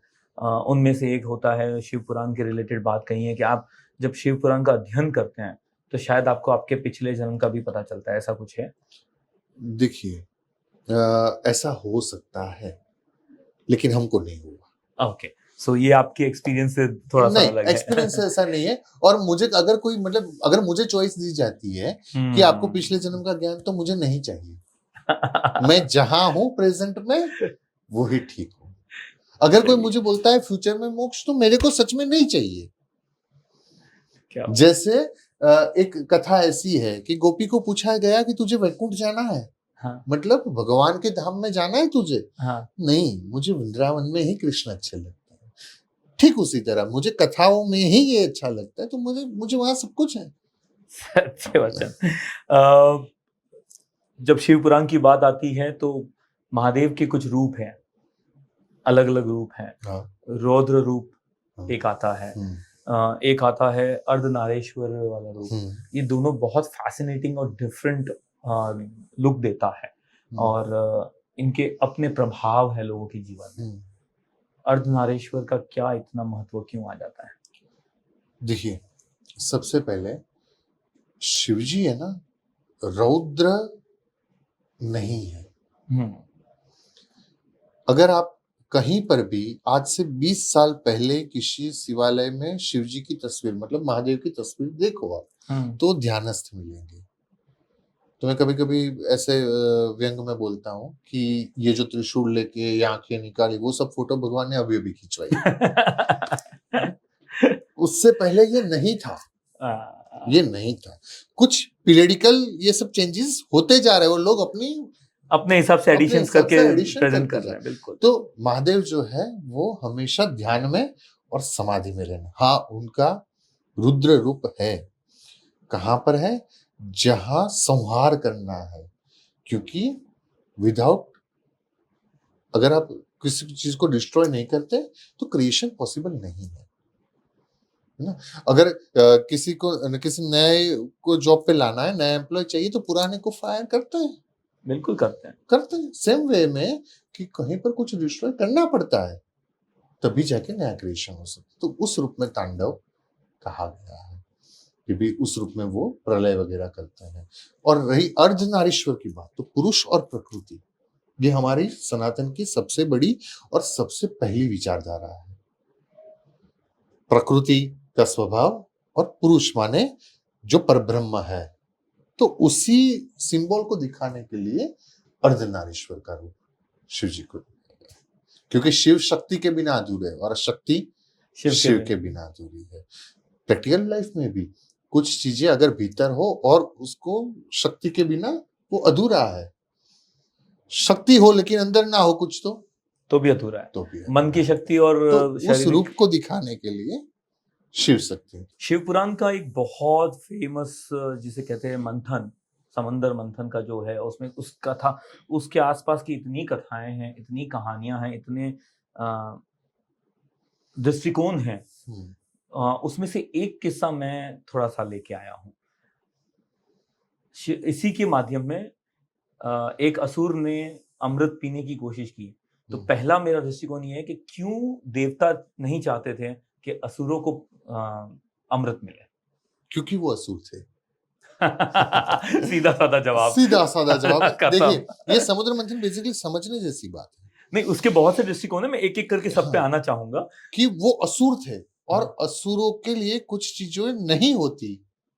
Speaker 1: उनमें से एक होता है शिव पुराण के रिलेटेड बात कही है कि आप जब शिव पुराण का अध्ययन करते हैं तो शायद आपको आपके पिछले जन्म का भी पता चलता है, ऐसा कुछ है?
Speaker 2: देखिए, ऐसा हो सकता है, लेकिन हमको नहीं हुआ।
Speaker 1: ओके, सो ये आपके एक्सपीरियंस से थोड़ा सा
Speaker 2: नहीं,
Speaker 1: अलग
Speaker 2: एक्सपीरियंस
Speaker 1: है।
Speaker 2: ऐसा नहीं है। और मुझे अगर कोई मतलब अगर मुझे चॉइस दी जाती है कि आपको पिछले जन्म का ज्ञान, तो मुझे नहीं चाहिए। मैं जहां हूं प्रेजेंट में वो ही ठीक हूं। अगर कोई मुझे बोलता है फ्यूचर में मोक्ष, तो मेरे को सच में नहीं चाहिए।
Speaker 1: क्या?
Speaker 2: जैसे एक कथा ऐसी है कि गोपी को पूछा गया कि तुझे वैकुंठ जाना है,
Speaker 1: हाँ,
Speaker 2: मतलब भगवान के धाम में जाना है तुझे?
Speaker 1: हाँ।
Speaker 2: नहीं, मुझे वृंदावन में ही कृष्ण अच्छे लगते हैं। ठीक उसी तरह मुझे कथाओं में ही ये अच्छा लगता है, तो मुझे मुझे वहां सब कुछ है।
Speaker 1: सत्य वचन। अ, जब शिव पुराण की बात आती है तो महादेव के कुछ रूप हैं, अलग अलग रूप हैं।
Speaker 2: हाँ,
Speaker 1: रौद्र रूप
Speaker 2: हाँ,
Speaker 1: एक आता है,
Speaker 2: हम्म,
Speaker 1: एक आता है अर्धनारेश्वर वाला रूप।
Speaker 2: हम्म,
Speaker 1: ये दोनों बहुत फैसिनेटिंग और डिफरेंट लुक देता है
Speaker 2: हम्म,
Speaker 1: और इनके अपने प्रभाव है लोगों के जीवन में।
Speaker 2: हम्म।
Speaker 1: अर्धनारेश्वर का क्या इतना महत्व क्यों आ जाता है?
Speaker 2: देखिए, सबसे पहले शिवजी है ना, रौद्र नहीं है।
Speaker 1: हम्म,
Speaker 2: अगर आप कहीं पर भी आज से 20 साल पहले किसी शिवालय में शिवजी की तस्वीर, मतलब महादेव की तस्वीर देखो आप,
Speaker 1: हम्म,
Speaker 2: तो ध्यानस्थ मिलेंगे। तो मैं कभी कभी ऐसे व्यंग में बोलता हूँ कि ये जो त्रिशूल लेके ये आंखें निकाली, वो सब फोटो भगवान ने अभी अभी खिंचवाई है। उससे पहले ये नहीं था, ये नहीं था। कुछ पीरियडिकल ये सब चेंजेस होते जा रहे हैं, वो लोग
Speaker 1: अपने हिसाब से
Speaker 2: अपने
Speaker 1: एडिशंस
Speaker 2: हिसाब
Speaker 1: करके
Speaker 2: से एडिशन
Speaker 1: प्रेजेंट
Speaker 2: करते
Speaker 1: कर
Speaker 2: जा
Speaker 1: रहे
Speaker 2: रहे
Speaker 1: हैं,
Speaker 2: हैं।
Speaker 1: बिल्कुल।
Speaker 2: तो महादेव जो है वो हमेशा ध्यान में और समाधि में रहना। हाँ, उनका रुद्र रूप है। कहां पर है? जहां संहार करना है, क्योंकि विदाउट, अगर आप किसी चीज को डिस्ट्रॉय नहीं करते तो क्रिएशन पॉसिबल नहीं है ना। अगर किसी नए को जॉब पे लाना है, नया एम्प्लॉय चाहिए, तो पुराने को फायर
Speaker 1: बिल्कुल करते हैं।
Speaker 2: करते हैं सेम वे में, कि कहीं पर कुछ डिस्ट्रॉय करना पड़ता है, तभी जाके नया क्रिएशन हो सकता। तो उस रूप में तांडव कहा गया है, कि भी उस रूप में वो प्रलय वगैरह करते हैं। और रही अर्धनारीश्वर की बात, तो पुरुष और प्रकृति, ये हमारी सनातन की सबसे बड़ी और सबसे पहली विचारधारा है। प्रकृति का स्वभाव और पुरुष माने जो परब्रह्म है, तो उसी सिंबल को दिखाने के लिए अर्धनारीश्वर का रूप शिव जी को, क्योंकि शिव शक्ति के बिना अधूरे है और शक्ति शिव के बिना अधूरी है। प्रैक्टिकल लाइफ में भी कुछ चीजें अगर भीतर हो और उसको शक्ति के बिना, वो अधूरा है। शक्ति हो लेकिन अंदर ना हो कुछ,
Speaker 1: तो भी अधूरा है।
Speaker 2: तो भी
Speaker 1: मन
Speaker 2: अधूरा
Speaker 1: की
Speaker 2: है।
Speaker 1: शक्ति और
Speaker 2: तो उस
Speaker 1: शारीरिक।
Speaker 2: रूप को दिखाने के लिए शिव शक्ति।
Speaker 1: शिव पुराण का एक बहुत फेमस जिसे कहते हैं मंथन, समंदर मंथन का जो है, उसमें उस कथा, उसके आसपास की इतनी कथाएं हैं, इतनी कहानियां हैं, इतने अ, दृष्टिकोण हैं।
Speaker 2: हम्म,
Speaker 1: उसमें से एक किस्सा मैं थोड़ा सा लेके आया हूँ। इसी के माध्यम में एक असुर ने अमृत पीने की कोशिश की। तो
Speaker 2: हम्म।
Speaker 1: पहला मेरा दृष्टिकोण ये है कि क्यों देवता नहीं चाहते थे कि असुरों को अमृत मिले?
Speaker 2: क्योंकि वो असुर थे।
Speaker 1: सीधा साधा जवाब।
Speaker 2: सीधा साधा जवाब है।
Speaker 1: खत्म।
Speaker 2: देखिए, ये समुद्र मंथन बेसिकली समझने जैसी बात है।
Speaker 1: नहीं, उसके बहुत से दृष्टिकोण है, मैं एक एक करके सब पे
Speaker 2: हाँ,
Speaker 1: आना चाहूंगा।
Speaker 2: कि वो असुर थे और
Speaker 1: हाँ,
Speaker 2: असुरों के लिए कुछ चीजें नहीं होती,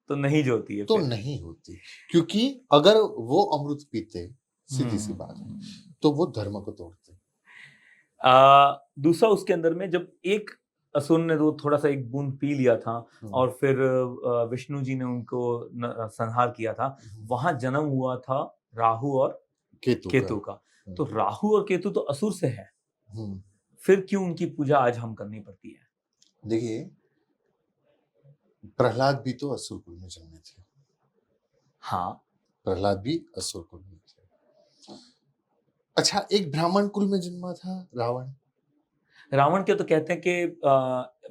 Speaker 1: तो नहीं जो होती है
Speaker 2: तो
Speaker 1: फिर।
Speaker 2: नहीं होती। क्योंकि अगर वो अमृत पीते, सीधी सी बात है, तो वो धर्म को तोड़ते।
Speaker 1: दूसरा उसके अंदर में जब एक असुर ने तो थोड़ा सा एक बूंद पी लिया था
Speaker 2: हम्म,
Speaker 1: और फिर विष्णु जी ने उनको संहार किया था। वहां जन्म हुआ था राहु और
Speaker 2: केतु का।
Speaker 1: केतु का। तो राहु और केतु तो असुर से है,
Speaker 2: हम्म,
Speaker 1: फिर क्यों उनकी पूजा आज हम करनी पड़ती है?
Speaker 2: देखिए, प्रहलाद भी तो असुर कुल में जन्मे थे।
Speaker 1: हाँ,
Speaker 2: प्रहलाद भी असुर कुल में थे। अच्छा, एक ब्राह्मण कुल में जन्मा था रावण।
Speaker 1: रावण के तो कहते हैं कि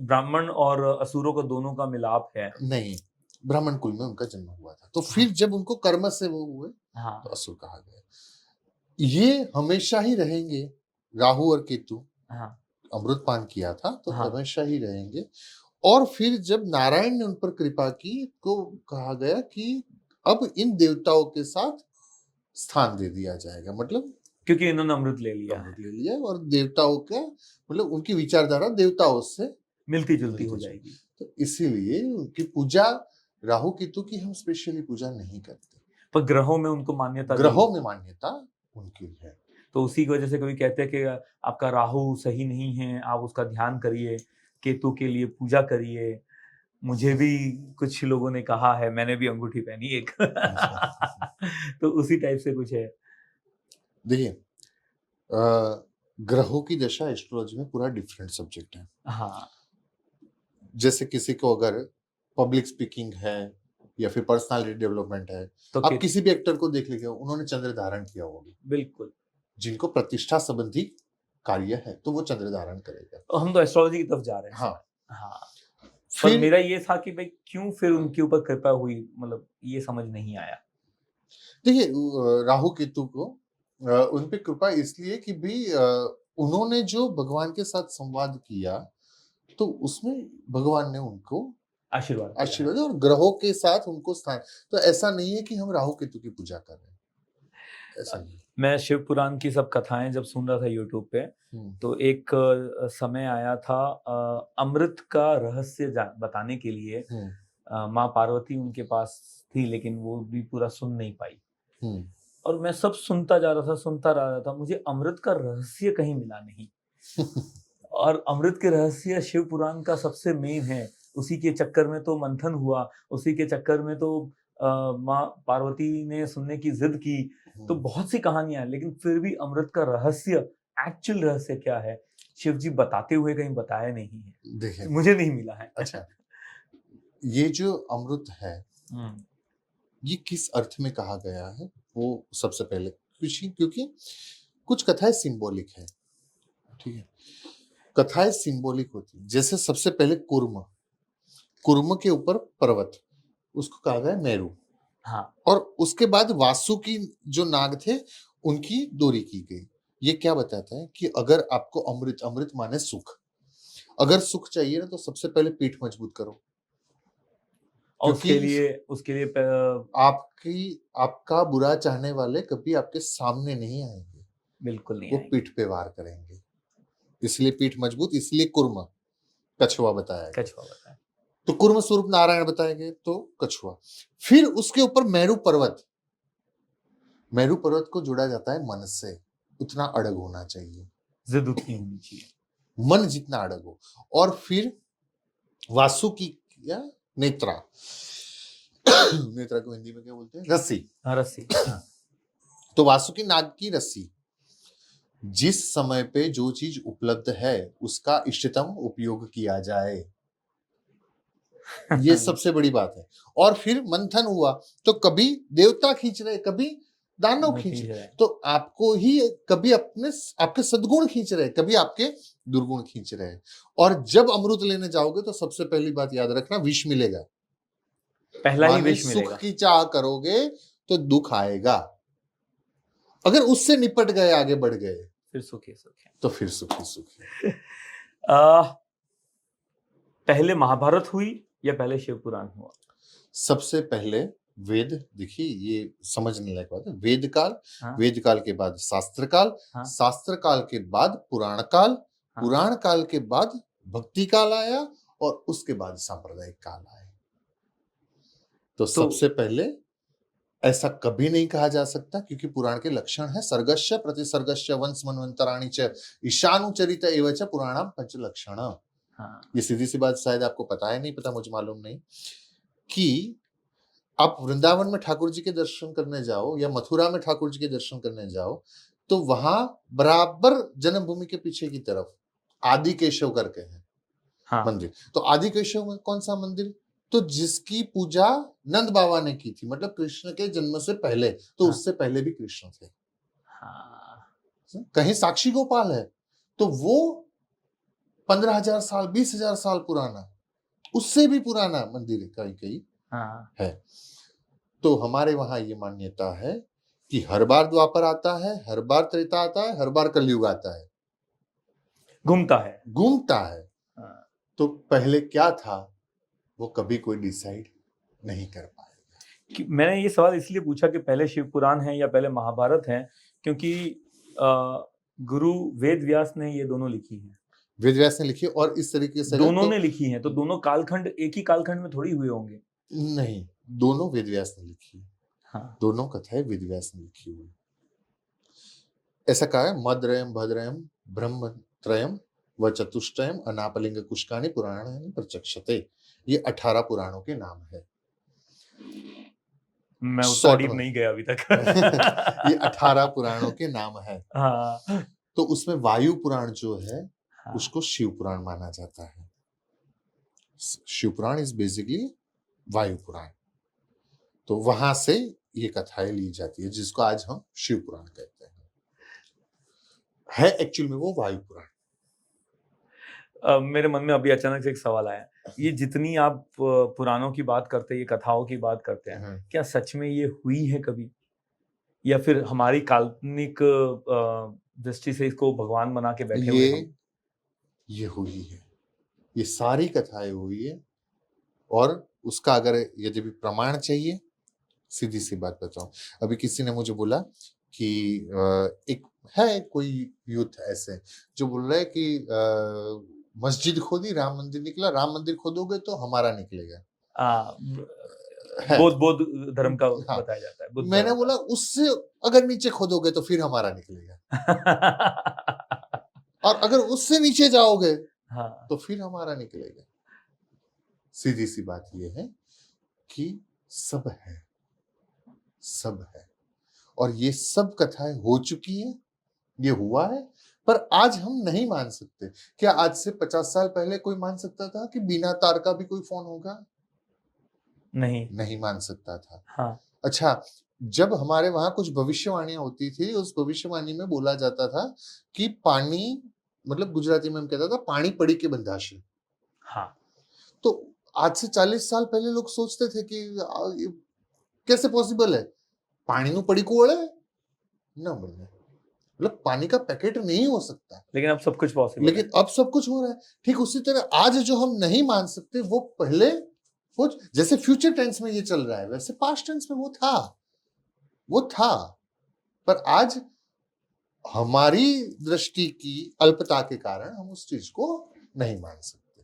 Speaker 1: ब्राह्मण और असुरों का दोनों का मिलाप है।
Speaker 2: नहीं, ब्राह्मण कुल में उनका जन्म हुआ था, तो फिर जब उनको कर्म से वो हुए
Speaker 1: हाँ,
Speaker 2: तो असुर कहा गया। ये हमेशा ही रहेंगे। राहु और केतु,
Speaker 1: हाँ,
Speaker 2: अमृत पान किया था तो
Speaker 1: हाँ।
Speaker 2: हमेशा ही रहेंगे। और फिर जब नारायण ने उन पर कृपा की तो कहा गया कि अब इन देवताओं के साथ स्थान दे दिया जाएगा, मतलब
Speaker 1: क्योंकि इन्होंने अमृत ले लिया है,
Speaker 2: अमृत ले लिया और देवताओं का, मतलब उनकी विचारधारा देवताओं से
Speaker 1: मिलती जुलती हो
Speaker 2: मिलती जुलती।
Speaker 1: जाएगी।
Speaker 2: तो इसीलिए उनकी पूजा, राहु केतु की हम स्पेशली पूजा नहीं करते।
Speaker 1: पर ग्रहों में उनको मान्यता दी
Speaker 2: ग्रहों
Speaker 1: है।
Speaker 2: में मान्यता उनकी है।
Speaker 1: तो उसी की वजह से कभी कहते हैं कि आपका राहु सही नहीं है, आप उसका ध्यान करिए, केतु के लिए पूजा करिए। मुझे भी कुछ लोगों ने कहा है, मैंने भी अंगूठी पहनी एक। तो उसी टाइप से कुछ है।
Speaker 2: देखिए, ग्रहों की दशा एस्ट्रोलॉजी में पूरा डिफरेंट सब्जेक्ट है।
Speaker 1: हाँ,
Speaker 2: जैसे किसी को अगर पब्लिक स्पीकिंग है या फिर पर्सनालिटी डेवलपमेंट है,
Speaker 1: तो
Speaker 2: आप किसी भी एक्टर को देख लीजिए, उन्होंने चंद्र धारण किया होगा।
Speaker 1: बिल्कुल।
Speaker 2: जिनको प्रतिष्ठा संबंधी कार्य है तो वो चंद्र धारण करेगा।
Speaker 1: तो हम तो एस्ट्रोलॉजी की तरफ जा रहे हैं।
Speaker 2: हाँ,
Speaker 1: हाँ, पर
Speaker 2: फिर
Speaker 1: मेरा ये था कि भाई क्यों फिर उनके ऊपर कृपा हुई, मतलब ये समझ नहीं आया।
Speaker 2: देखिए, राहु केतु को उन पे कृपा इसलिए कि भी उन्होंने जो भगवान के साथ संवाद किया तो उसमें भगवान ने उनको
Speaker 1: आशीर्वाद दिया है।
Speaker 2: आशीर्वाद दिया और ग्रहों के साथ उनको स्थान। तो ऐसा नहीं है कि हम राहु केतु की पूजा कर रहे हैं, ऐसा नहीं।
Speaker 1: मैं शिव पुराण की सब कथाएं जब सुन रहा था यूट्यूब पे, तो एक समय आया था अमृत का रहस्य बताने के लिए माँ पार्वती उनके पास थी, लेकिन वो भी पूरा सुन नहीं पाई। और मैं सब सुनता जा रहा था, सुनता रहा था, मुझे अमृत का रहस्य कहीं मिला नहीं। और अमृत के रहस्य शिव पुराण का सबसे मेन है। उसी के चक्कर में तो मंथन हुआ, उसी के चक्कर में तो माँ पार्वती ने सुनने की जिद की। तो बहुत सी कहानियां हैं, लेकिन फिर भी अमृत का रहस्य, एक्चुअल रहस्य क्या है, शिव जी बताते हुए कहीं बताया नहीं है।
Speaker 2: देखिए,
Speaker 1: मुझे नहीं मिला है।
Speaker 2: अच्छा, ये जो अमृत है ये किस अर्थ में कहा गया है वो सबसे पहले, क्योंकि कुछ कथाएं सिंबॉलिक है, ठीक है। कथाएं सिंबॉलिक होती है। जैसे सबसे पहले कुर्म के ऊपर पर्वत, उसको कहा गया मेरू।
Speaker 1: हाँ,
Speaker 2: और उसके बाद वासुकी जो नाग थे उनकी दोरी की गई। ये क्या बताता है कि अगर आपको अमृत, अमृत माने सुख, अगर सुख चाहिए ना तो सबसे पहले पीठ मजबूत करो,
Speaker 1: और
Speaker 2: क्योंकि
Speaker 1: उसके लिए
Speaker 2: आपका बुरा चाहने वाले कभी आपके सामने नहीं आएंगे,
Speaker 1: बिल्कुल नहीं
Speaker 2: वो
Speaker 1: आएंगे।
Speaker 2: पीठ पे वार करेंगे। इसलिए पीठ मजबूत, इसलिए कुर्म, कछुआ बताया गया।
Speaker 1: कछुआ बताए।
Speaker 2: तो कुर्म स्वरूप नारायण बताए गए तो कछुआ। फिर उसके ऊपर मेरू पर्वत, मेरू पर्वत को जोड़ा जाता है मन से, उतना अड़ग होना चाहिए,
Speaker 1: जिद उतनी होनी चाहिए।
Speaker 2: मन जितना अड़ग हो। और फिर वासुकी या नेत्रा, नेत्रा को हिंदी में क्या बोलते हैं, रस्सी।
Speaker 1: हाँ, रस्सी। हाँ।
Speaker 2: तो वासुकी नाग की रस्सी, जिस समय पे जो चीज उपलब्ध है उसका इष्टतम उपयोग किया जाए, ये सबसे बड़ी बात है। और फिर मंथन हुआ तो कभी देवता खींच रहे, कभी दानव खींच रहे, तो आपको ही कभी आपके सद्गुण खींच रहे, कभी आपके दुर्गुण खींच रहे। और जब अमृत लेने जाओगे तो सबसे पहली बात याद रखना, विष मिलेगा।
Speaker 1: पहला ही विष मिलेगा।
Speaker 2: सुख की चाह करोगे तो दुख आएगा, अगर उससे निपट गए, आगे बढ़ गए,
Speaker 1: फिर सुखी सुखी।
Speaker 2: तो फिर सुखी सुखी।
Speaker 1: पहले महाभारत हुई या पहले शिव पुराण हुआ?
Speaker 2: सबसे पहले वेद, देखिए ये समझने लायक बात है, वेद काल,
Speaker 1: हाँ,
Speaker 2: वेद काल के बाद शास्त्र काल,
Speaker 1: हाँ,
Speaker 2: शास्त्र काल के बाद पुराण काल,
Speaker 1: हाँ।
Speaker 2: पुराण काल के बाद भक्ति काल आया और उसके बाद सांप्रदायिक काल आया। तो सबसे पहले ऐसा कभी नहीं कहा जा सकता, क्योंकि पुराण के लक्षण है सर्गस्य प्रतिसर्गस्य वंश मनवंतराणि च ईशानुचरित एव च पुराणम पंच लक्षण।
Speaker 1: हाँ
Speaker 2: ये सीधी सी बात शायद आपको पता है, नहीं पता मुझे मालूम नहीं, कि आप वृंदावन में ठाकुर जी के दर्शन करने जाओ या मथुरा में ठाकुर जी के दर्शन करने जाओ, तो वहां बराबर जन्मभूमि के पीछे की तरफ आदि केशव करके है
Speaker 1: हाँ
Speaker 2: मंदिर। तो आदि केशव में कौन सा मंदिर? तो जिसकी पूजा नंद बाबा ने की थी, मतलब कृष्ण के जन्म से पहले, तो
Speaker 1: हाँ
Speaker 2: उससे पहले भी कृष्ण थे।
Speaker 1: हाँ
Speaker 2: कहीं साक्षी गोपाल है, तो वो 15,000 साल 20,000 साल पुराना, उससे भी पुराना मंदिर है कहीं कहीं
Speaker 1: हाँ
Speaker 2: है। तो हमारे वहां ये मान्यता है कि हर बार द्वापर आता है, हर बार त्रेता आता है, हर बार कलयुग आता है,
Speaker 1: घूमता है।
Speaker 2: घूमता है।
Speaker 1: हाँ।
Speaker 2: तो पहले क्या था वो कभी कोई डिसाइड नहीं कर पाएगा।
Speaker 1: मैंने ये सवाल इसलिए पूछा कि पहले शिव पुराण है या पहले महाभारत है, क्योंकि गुरु वेद व्यास ने ये दोनों लिखी हैं।
Speaker 2: वेद व्यास ने लिखी, और इस तरीके से
Speaker 1: दोनों ने लिखी हैं, तो दोनों कालखंड एक ही कालखंड में थोड़ी हुए होंगे।
Speaker 2: नहीं, दोनों वेद व्यास ने लिखी,
Speaker 1: हाँ
Speaker 2: दोनों कथाएं वेद व्यास ने लिखी हुई। ऐसा कहा है, मद्रयम भद्रयम ब्रह्मत्रयम व चतुष्टयम अनापलिंग कुष्कानि पुराणानि प्रचक्षते। ये 18 पुराणों के नाम है।
Speaker 1: मैं उतना
Speaker 2: शॉर्ट
Speaker 1: डीप
Speaker 2: में
Speaker 1: नहीं गया अभी तक।
Speaker 2: ये 18 पुराणों के नाम है।
Speaker 1: हाँ
Speaker 2: तो उसमें वायु पुराण जो है
Speaker 1: हाँ
Speaker 2: उसको शिव पुराण माना जाता है। शिव पुराण इज बेसिकली वायु पुराण। तो वहां से ये कथाएं ली जाती है, जिसको आज हम शिव पुराण कहते हैं। है एक्चुअल में वो वायु पुराण।
Speaker 1: मेरे मन में अभी अचानक से एक सवाल आया। ये जितनी आप पुराणों की बात करते हैं, ये कथाओं की बात करते हैं, क्या सच में ये हुई है कभी, या फिर हमारी काल्पनिक दृष्टि से इसको भगवान बना के बैठे हुए हम?
Speaker 2: ये हुई है, ये सारी कथाएं हुई है। और उसका अगर यदि भी प्रमाण चाहिए, सीधी सी बात बताऊं, अभी किसी ने मुझे बोला कि एक है कोई यूथ ऐसे जो बोल रहा है कि मस्जिद खोदी राम मंदिर निकला, राम मंदिर खोदोगे तो हमारा निकलेगा। है,
Speaker 1: बौद्ध धर्म का
Speaker 2: हाँ,
Speaker 1: बताया जाता है, बुद्ध
Speaker 2: मैंने
Speaker 1: धर्म
Speaker 2: बोला उससे अगर नीचे खोदोगे तो फिर हमारा निकलेगा,
Speaker 1: का।
Speaker 2: और अगर उससे नीचे जाओगे
Speaker 1: हाँ
Speaker 2: तो फिर हमारा निकलेगा। सीधी सी बात यह है कि सब है, सब है, और ये सब कथाएं हो चुकी हैं, ये हुआ है, पर आज हम नहीं मान सकते। क्या आज से 50 साल पहले कोई मान सकता था कि बिना तार का भी कोई फोन होगा?
Speaker 1: नहीं
Speaker 2: नहीं मान सकता था।
Speaker 1: हाँ
Speaker 2: अच्छा, जब हमारे वहां कुछ भविष्यवाणियां होती थी, उस भविष्यवाणी में बोला जाता था कि पानी, मतलब गुजराती में हम कहता था पानी पड़ी के बंधाशे।
Speaker 1: हाँ
Speaker 2: तो आज से 40 साल पहले लोग सोचते थे कि ये कैसे पॉसिबल है, पानी नु पड़ी को ओढ़े ना बने, मतलब पानी का पैकेट नहीं हो सकता।
Speaker 1: लेकिन अब सब कुछ पॉसिबल है।
Speaker 2: लेकिन अब सब कुछ हो रहा है। ठीक उसी तरह आज जो हम नहीं मान सकते वो पहले, वो जैसे फ्यूचर टेंस में ये चल रहा है, वैसे पास्ट टेंस में वो था, वो था। पर आज हमारी दृष्टि की अल्पता के कारण हम उस चीज को नहीं मान सकते।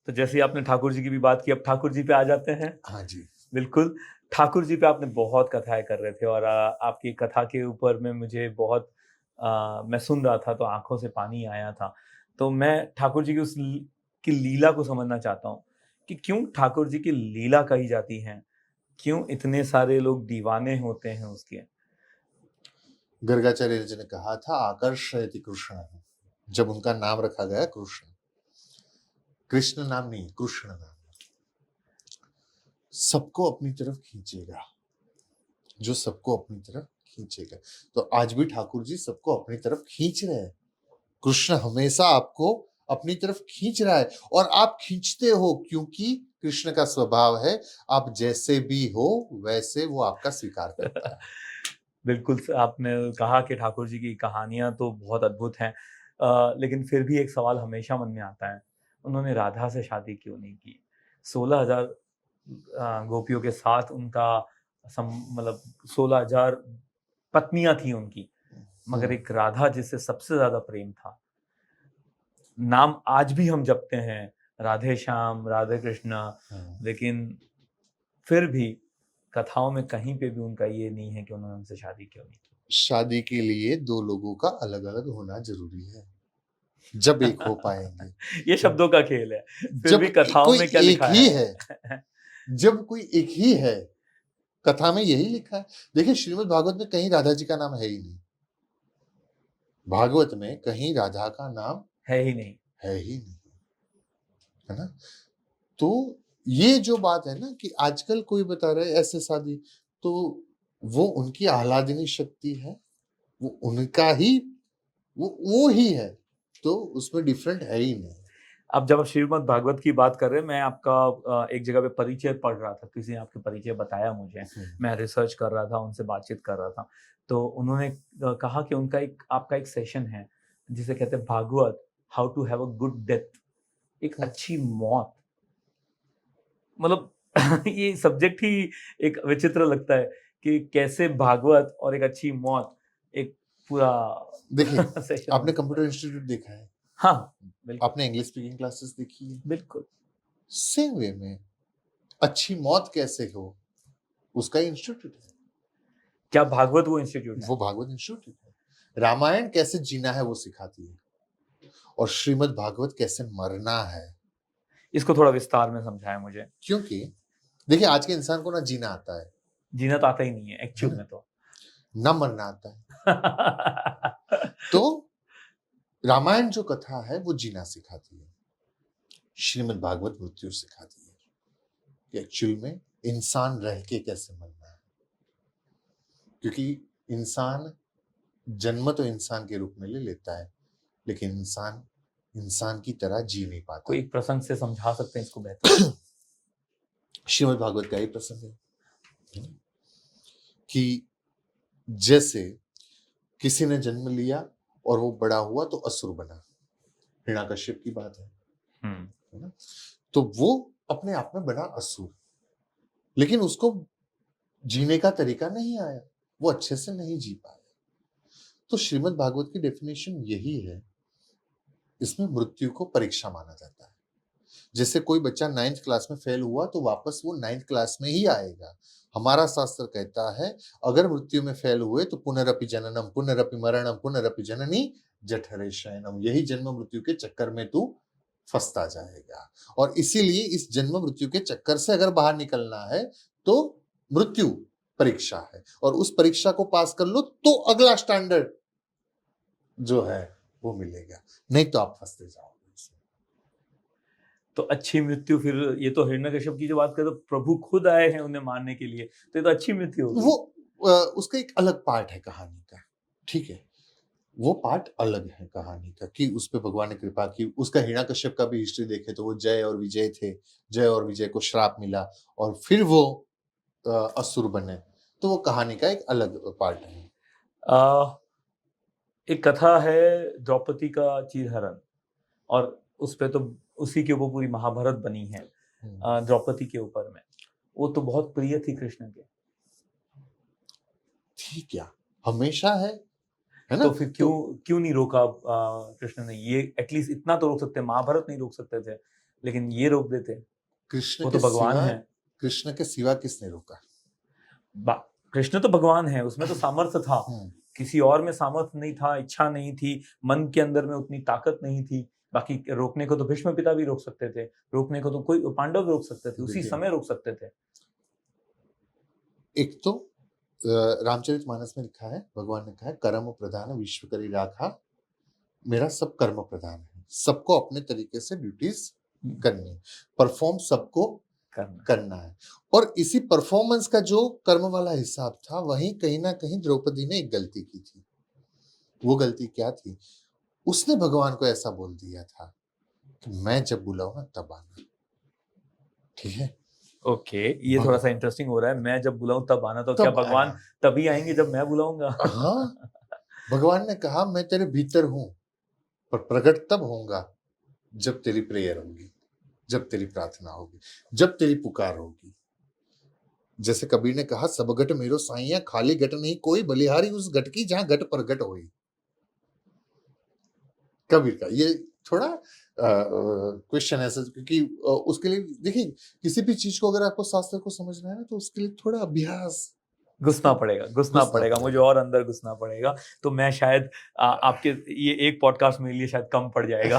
Speaker 1: तो जैसे आपने ठाकुर जी की भी बात की, अब ठाकुर जी पे आ जाते हैं।
Speaker 2: हाँ जी,
Speaker 1: बिल्कुल। ठाकुर जी पे आपने बहुत कथाएं कर रहे थे, और आपकी कथा के ऊपर में मुझे बहुत मैं सुन रहा था तो आंखों से पानी आया था। तो मैं ठाकुर जी की की लीला को समझना चाहता हूँ कि क्यों ठाकुर जी की लीला कही जाती है, क्यों इतने सारे लोग दीवाने होते हैं उसके?
Speaker 2: गर्गाचार्य जी ने कहा था आकर्षयति कृष्ण, जब उनका नाम रखा गया कृष्ण, कृष्ण नाम नहीं, कृष्ण नाम, सबको अपनी तरफ खींचेगा, जो सबको अपनी तरफ खींचेगा। तो आज भी ठाकुर जी सबको अपनी तरफ खींच रहे हैं। कृष्ण हमेशा आपको अपनी तरफ खींच रहा है, और आप खींचते हो क्योंकि कृष्ण का स्वभाव है, आप जैसे भी हो वैसे वो आपका स्वीकार करता है।
Speaker 1: बिल्कुल आपने कहा कि ठाकुर जी की कहानियां तो बहुत अद्भुत हैं, लेकिन फिर भी एक सवाल हमेशा मन में आता है, उन्होंने राधा से शादी क्यों नहीं की? 16,000 गोपियों के साथ उनका मतलब 16,000 पत्नियां थी उनकी, मगर एक राधा जिससे सबसे ज्यादा प्रेम था। नाम आज भी हम जपते हैं, राधे श्याम राधे कृष्णा, लेकिन फिर भी कथाओं में कहीं पे भी उनका ये नहीं है कि उन्होंने उनसे शादी क्यों नहीं की।
Speaker 2: शादी के लिए दो लोगों का अलग अलग होना जरूरी है। जब एक हो पाएंगे।
Speaker 1: ये शब्दों का खेल है, फिर
Speaker 2: जब
Speaker 1: भी कथाओं
Speaker 2: कोई
Speaker 1: में क्या
Speaker 2: एक
Speaker 1: लिखा
Speaker 2: ही
Speaker 1: है?
Speaker 2: है, जब कोई एक ही है, कथा में यही लिखा है। देखिए श्रीमद् भागवत में कहीं राधा जी का नाम है ही नहीं, भागवत में कहीं राधा का नाम
Speaker 1: है ही नहीं।
Speaker 2: है ही नहीं, है ना। तो ये जो बात है ना कि आजकल कोई बता रहा है ऐसे शादी, तो वो उनकी आह्लादिनी शक्ति है, वो उनका ही, वो ही है, तो उसमें डिफरेंट है ही नहीं।
Speaker 1: अब जब आप श्रीमद् भागवत की बात कर रहे हैं, मैं आपका एक जगह पे परिचय पढ़ रहा था, किसी ने आपके परिचय बताया मुझे, मैं रिसर्च कर रहा था, उनसे बातचीत कर रहा था, तो उन्होंने कहा कि उनका एक आपका एक सेशन है जिसे कहते हैं Bhagavat how to have a good death, एक अच्छी मौत। मतलब ये सब्जेक्ट ही एक विचित्र लगता है कि कैसे भागवत और एक अच्छी मौत एक पूरा
Speaker 2: देखिए
Speaker 1: सेशन
Speaker 2: आपने
Speaker 1: हो सकता
Speaker 2: कंप्यूटर
Speaker 1: है।
Speaker 2: इंस्टीट्यूट देखा है,
Speaker 1: हाँ, बिल्कुल,
Speaker 2: आपने इंग्लिश स्पीकिंग क्लासेस देखी है,
Speaker 1: बिल्कुल।
Speaker 2: सेम वे में अच्छी मौत कैसे हो उसका इंस्टीट्यूट है,
Speaker 1: क्या भागवत वो इंस्टीट्यूट है?
Speaker 2: वो भागवत इंस्टीट्यूट है। रामायण कैसे जीना है वो सिखाती है, और श्रीमद् भागवत कैसे मरना है।
Speaker 1: इसको थोड़ा विस्तार में समझाएं मुझे।
Speaker 2: क्योंकि देखिए आज के इंसान को ना जीना आता है
Speaker 1: जीना तो आता ही नहीं है
Speaker 2: है
Speaker 1: एक्चुअल
Speaker 2: ना,
Speaker 1: में तो।
Speaker 2: ना मरना आता है। तो रामायण जो कथा है वो जीना सिखाती है, श्रीमद् भागवत मृत्यु सिखाती है कि एक्चुअल में इंसान रह के कैसे मरना है। क्योंकि इंसान जन्म तो इंसान के रूप में ले लेता है, लेकिन इंसान इंसान की तरह जी नहीं पाता।
Speaker 1: कोई एक प्रसंग से समझा सकते हैं इसको बेहतर?
Speaker 2: श्रीमद् भागवत का ही प्रसंग है कि जैसे किसी ने जन्म लिया और वो बड़ा हुआ तो असुर बना, हिरण्यकश्यप की बात है ना। तो वो अपने आप में बना असुर, लेकिन उसको जीने का तरीका नहीं आया, वो अच्छे से नहीं जी पाया। तो श्रीमद् भागवत की डेफिनेशन यही है, इसमें मृत्यु को परीक्षा माना जाता है। जैसे कोई बच्चा 9th क्लास में फेल हुआ तो वापस वो 9th क्लास में ही आएगा। हमारा शास्त्र कहता है अगर मृत्यु में फेल हुए तो पुनरपि जननम पुनरपि मरणम पुनरपि जननी जठरे शयनम, यही जन्म मृत्यु के चक्कर में तू फंसता जाएगा। और इसीलिए इस जन्म मृत्यु के चक्कर से अगर बाहर निकलना है तो मृत्यु परीक्षा है, और उस परीक्षा को पास कर लो तो अगला स्टैंडर्ड जो है वो मिलेगा, नहीं तो आप फंसते जाओगे।
Speaker 1: तो अच्छी मृत्यु, फिर ये तो हिरण्यकश्यप की जो बात करें तो प्रभु खुद आए हैं उन्हें मारने के लिए, तो ये तो अच्छी मृत्यु होगी।
Speaker 2: वो उसका एक अलग पार्ट है कहानी का, ठीक है, वो पार्ट अलग है कहानी का कि उस पे भगवान ने कृपा की। उसका हिरण्यकश्यप का भी हिस्ट्री देखे तो वो जय और विजय थे, जय और विजय को श्राप मिला और फिर वो असुर बने, तो वो कहानी का एक अलग पार्ट है।
Speaker 1: आ, एक कथा है द्रौपदी का चीरहरण, और उस पे तो उसी के ऊपर पूरी महाभारत बनी है, द्रौपदी के ऊपर में। वो तो बहुत प्रिय थी कृष्ण के।
Speaker 2: ठीक, क्या हमेशा है ना।
Speaker 1: तो फिर क्यों क्यों नहीं रोका कृष्ण ने? ये एटलीस्ट इतना तो रोक सकते, महाभारत नहीं रोक सकते थे, लेकिन ये रोक देते।
Speaker 2: कृष्ण
Speaker 1: वो
Speaker 2: के
Speaker 1: तो भगवान
Speaker 2: सिवा,
Speaker 1: है।
Speaker 2: कृष्ण के सिवा किसने रोका?
Speaker 1: कृष्ण तो भगवान है, उसमें तो सामर्थ्य था, किसी और में सामर्थ्य नहीं था, इच्छा नहीं थी, मन के अंदर में उतनी ताकत नहीं थी। बाकी रोकने को तो भीष्म पिता भी रोक सकते थे, रोकने को तो कोई पांडव रोक सकते थे, उसी समय रोक सकते थे।
Speaker 2: एक तो रामचरितमानस में लिखा है, भगवान ने कहा है कर्म प्रधान विश्व करी राखा, मेरा सब कर्म प्रधान है, सबको अपने तरीके से ड्यूटीज करनी है, परफॉर्म सबको करना है। और इसी परफॉर्मेंस का जो कर्म वाला हिसाब था, वहीं कहीं ना कहीं द्रौपदी ने एक गलती की थी। वो गलती क्या थी? उसने भगवान को ऐसा बोल दिया था कि मैं जब बुलाऊं ना तब आना, ठीक है।
Speaker 1: ओके, ये थोड़ा सा इंटरेस्टिंग हो रहा है, मैं जब बुलाऊं तब आना, तो क्या
Speaker 2: तब
Speaker 1: भगवान
Speaker 2: आना,
Speaker 1: तभी आएंगे जब मैं बुलाऊंगा?
Speaker 2: हाँ, भगवान ने कहा मैं तेरे भीतर हूं, पर प्रकट तब होऊंगा जब तेरी प्रेयर होगी, जब तेरी प्रार्थना होगी, जब तेरी पुकार होगी। जैसे कबीर ने कहा सब घट मेरो साइया, खाली घट नहीं कोई, बलिहारी उस घट की जहां घट प्रगट होई। कबीर का ये थोड़ा क्वेश्चन है सर, क्योंकि उसके लिए देखिए किसी भी चीज को अगर आपको शास्त्र को समझना है ना, तो उसके लिए थोड़ा अभ्यास
Speaker 1: घुसना पड़ेगा, घुसना
Speaker 2: घुसना
Speaker 1: पड़ेगा, मुझे
Speaker 2: पड़ेगा।
Speaker 1: और अंदर घुसना पड़ेगा। तो मैं शायद आपके ये एक पॉडकास्ट मेरे लिए शायद कम पड़ जाएगा।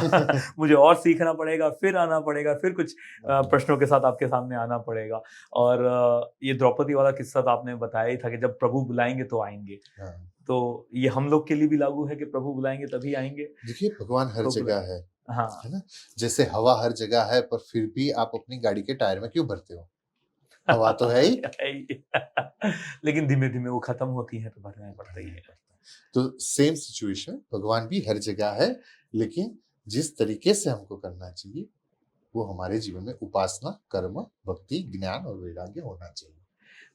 Speaker 1: मुझे और सीखना पड़ेगा, फिर आना पड़ेगा, फिर कुछ प्रश्नों के साथ आपके सामने आना पड़ेगा। और ये द्रौपदी वाला किस्सा तो आपने बताया ही था कि जब प्रभु बुलाएँगे तो आएँगे।
Speaker 2: हाँ।
Speaker 1: तो ये हम लोग के लिए भी लागू है कि प्रभु बुलाएँगे तभी आएँगे?
Speaker 2: देखिए, भगवान हर
Speaker 1: तो
Speaker 2: जगह
Speaker 1: बुलाएँगे।
Speaker 2: है
Speaker 1: हाँ।
Speaker 2: ना? जैसे हवा हर जगह है, पर फिर भी आप अपनी गाड़ी के टायर में क्यों भरते हो? हवा तो है ही।
Speaker 1: है ही। लेकिन धीमे-धीमे वो खत्म होती है तो भरना पड़ता ही है।
Speaker 2: तो सेम सिचुएशन, भगवान भी हर जगह है, लेकिन जिस तरीके से हमको करना चाहिए, वो हमारे जीवन में उपासना, कर्म, भक्ति, ज्ञान और वैराग्य होना चाहिए।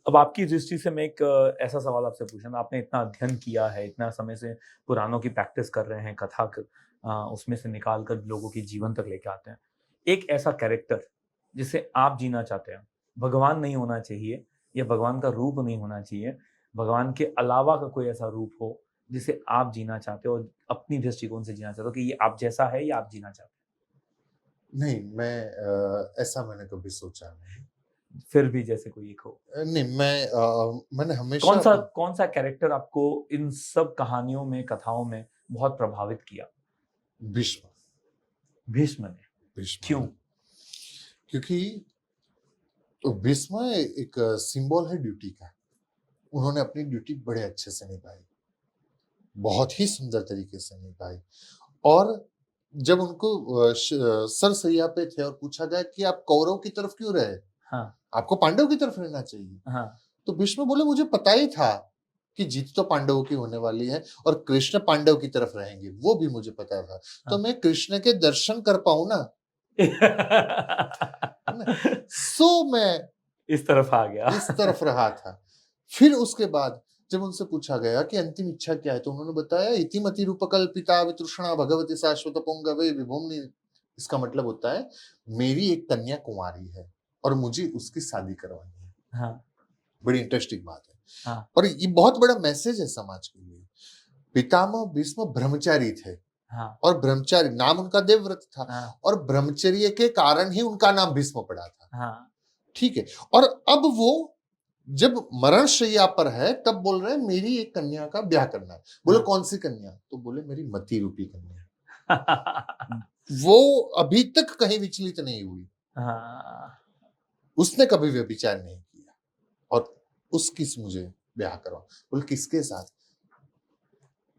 Speaker 1: अब आपकी दृष्टि से मैं एक ऐसा सवाल आपसे पूछना, आपने इतना अध्ययन किया है, इतना समय से पुराणों की प्रैक्टिस कर रहे हैं, उसमें से निकाल कर लोगों के जीवन तक लेके आते हैं। एक ऐसा कैरेक्टर जिसे आप जीना चाहते हैं, भगवान नहीं होना चाहिए या भगवान का रूप नहीं होना चाहिए, भगवान के अलावा का कोई ऐसा रूप हो जिसे आप जीना चाहते हो और अपनी दृष्टिकोण से जीना चाहते हो कि ये आप जैसा है या आप जीना चाहते
Speaker 2: नहीं, ऐसा मैंने कभी सोचा नहीं।
Speaker 1: हो? फिर भी जैसे कोई एक हो।
Speaker 2: नहीं, मैंने हमेशा
Speaker 1: कौन सा कैरेक्टर आपको इन सब कहानियों में, कथाओं में बहुत प्रभावित किया?
Speaker 2: भीष्म।
Speaker 1: भीष्म ने।
Speaker 2: भीष्म
Speaker 1: क्यों?
Speaker 2: ने। क्योंकि भीष्म एक सिंबल है ड्यूटी का। उन्होंने अपनी ड्यूटी बड़े अच्छे से निभाई, बहुत ही सुंदर तरीके से निभाई। और जब उनको सरसैया पे थे और पूछा गया कि आप कौरव की तरफ क्यों रहे,
Speaker 1: हाँ,
Speaker 2: आपको पांडव की तरफ रहना चाहिए,
Speaker 1: हाँ,
Speaker 2: तो भीष्म बोले मुझे पता ही था कि जीत तो पांडवों की होने वाली है और कृष्ण पांडव की तरफ रहेंगे, वो भी मुझे पता था। तो
Speaker 1: हाँ।
Speaker 2: मैं कृष्ण के दर्शन कर पाऊं ना, है ना? मैं
Speaker 1: इस तरफ आ गया।
Speaker 2: इस तरफ रहा था। फिर उसके बाद जब उनसे पूछा गया कि अंतिम इच्छा क्या है, तो उन्होंने बताया इतिमति रूपकल्पिता वितृष्णा भगवती शाश्वत पुंगवे विभुम्नि। इसका मतलब होता है मेरी एक कन्या कुंवारी है और मुझे उसकी शादी करवानी है।
Speaker 1: हाँ,
Speaker 2: बड़ी इंटरेस्टिंग बात है।
Speaker 1: हाँ,
Speaker 2: और ये बहुत बड़ा मैसेज है समाज के लिए। पितामह भीष्म ब्रह्मचारी थे
Speaker 1: हाँ,
Speaker 2: और ब्रह्मचारी नाम उनका देवव्रत था
Speaker 1: हाँ,
Speaker 2: और ब्रह्मचर्य के कारण ही उनका नाम भीष्म पड़ा था।
Speaker 1: हाँ,
Speaker 2: ठीक है। और अब वो जब मरण शैया पर है तब बोल रहे हैं मेरी एक कन्या का ब्याह करना है। बोले
Speaker 1: हाँ।
Speaker 2: कौन सी कन्या? तो बोले मेरी मति रूपी कन्या। वो अभी तक कहीं विचलित नहीं हुई,
Speaker 1: हाँ,
Speaker 2: उसने कभी व्यभिचार नहीं किया और उसकी मुझे ब्याह करवा। बोले किसके साथ?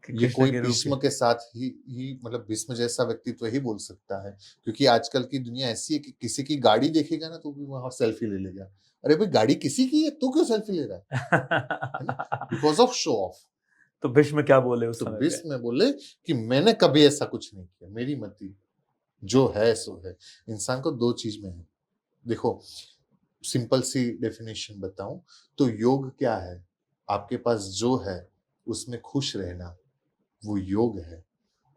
Speaker 1: कि
Speaker 2: ये
Speaker 1: कृष्ण
Speaker 2: कोई
Speaker 1: के रूप
Speaker 2: भीष्म
Speaker 1: में।
Speaker 2: के साथ ही मतलब भीष्म जैसा व्यक्तित्व ही बोल सकता है, क्योंकि आजकल की दुनिया ऐसी है कि किसी की गाड़ी देखेगा ना तो भी वहां सेल्फी ले लेगा। अरे भाई गाड़ी किसी की है, तू क्यों सेल्फी ले रहा है ना? Because of show off.
Speaker 1: तो भीष्म क्या बोले उस
Speaker 2: तो
Speaker 1: समय पे?
Speaker 2: भीष्म बोले कि मैंने कभी ऐसा कुछ नहीं किया, मेरी मति जो है सो है। इंसान को दो चीज में है। देखो, सिंपल सी डेफिनेशन बताऊं तो योग क्या है? आपके पास जो है उसमें खुश रहना, वो योग है।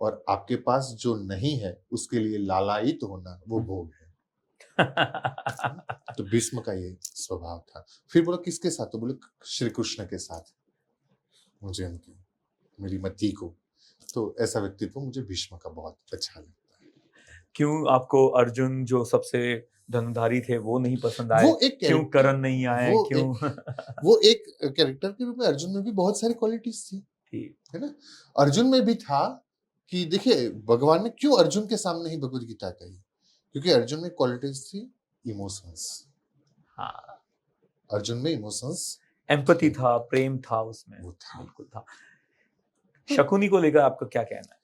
Speaker 2: और आपके पास जो नहीं है उसके लिए लालायित होना, वो भोग है। तो भीष्म का ये स्वभाव था। फिर बोला किसके साथ? तो बोले श्री कृष्ण के साथ, मुझे उनकी मेरी मति को। तो ऐसा व्यक्तित्व मुझे भीष्म का बहुत अच्छा लगता है।
Speaker 1: क्यों आपको अर्जुन जो सबसे धनुधारी थे वो नहीं पसंद आए?
Speaker 2: वो एक
Speaker 1: क्यों
Speaker 2: कैरेक्टर,
Speaker 1: करण नहीं आए?
Speaker 2: वो
Speaker 1: क्यों?
Speaker 2: एक वो एक कैरेक्टर के रूप में अर्जुन में भी बहुत सारी क्वालिटीज थी,
Speaker 1: ठीक।
Speaker 2: है ना? अर्जुन में भी था कि देखिए भगवान ने क्यों अर्जुन के सामने ही भगवत गीता कही, क्योंकि अर्जुन में क्वालिटीज थी इमोशंस।
Speaker 1: हाँ,
Speaker 2: अर्जुन में इमोशंस
Speaker 1: एम्पैथी था, प्रेम था उसमें,
Speaker 2: वो था।
Speaker 1: बिल्कुल था।
Speaker 2: तो
Speaker 1: शकुनी को लेकर आपका क्या कहना है?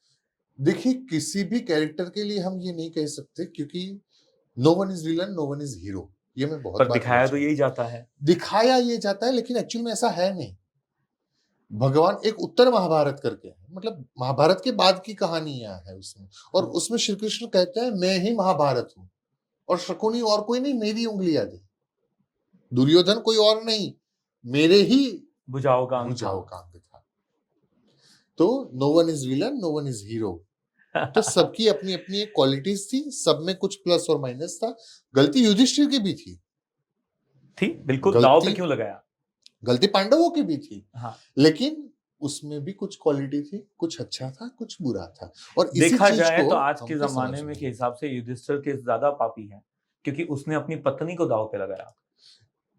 Speaker 2: देखिए, किसी भी कैरेक्टर के लिए हम ये नहीं कह सकते, क्योंकि no one is villain, no one is hero. ये मैं बहुत
Speaker 1: पर
Speaker 2: बार बोल
Speaker 1: दिखाया तो
Speaker 2: चुका
Speaker 1: यही
Speaker 2: हूं।
Speaker 1: जाता है।
Speaker 2: दिखाया ये जाता है लेकिन एक्चुअल में ऐसा है नहीं। भगवान एक उत्तर महाभारत करके है, मतलब महाभारत के बाद की कहानियां है उसमें, और उसमें श्री कृष्ण कहते हैं मैं ही महाभारत हूं और शकुनी और कोई नहीं, मेरी उंगलियां दे। दुर्योधन कोई और नहीं, मेरे ही
Speaker 1: बुझाओ का अंग
Speaker 2: भुजाओं
Speaker 1: था।
Speaker 2: का अंग था। तो no one is villain, no one is hero. तो सबकी अपनी अपनी एक क्वालिटीज थी, सब में कुछ प्लस और माइनस था। गलती युधिष्ठिर की भी थी,
Speaker 1: थी, बिल्कुल, दाव पे
Speaker 2: गलती
Speaker 1: क्यों लगाया?
Speaker 2: गलती पांडवों की भी थी,
Speaker 1: हाँ,
Speaker 2: लेकिन उसमें भी कुछ क्वालिटी थी, कुछ अच्छा था कुछ बुरा था, और इसी
Speaker 1: देखा
Speaker 2: चीज
Speaker 1: जाए
Speaker 2: को
Speaker 1: तो आज के
Speaker 2: हमको
Speaker 1: जमाने
Speaker 2: समझना
Speaker 1: में के
Speaker 2: है।
Speaker 1: हिसाब से युधिष्ठिर के ज्यादा पापी हैं, क्योंकि उसने अपनी पत्नी को दाव पे लगाया।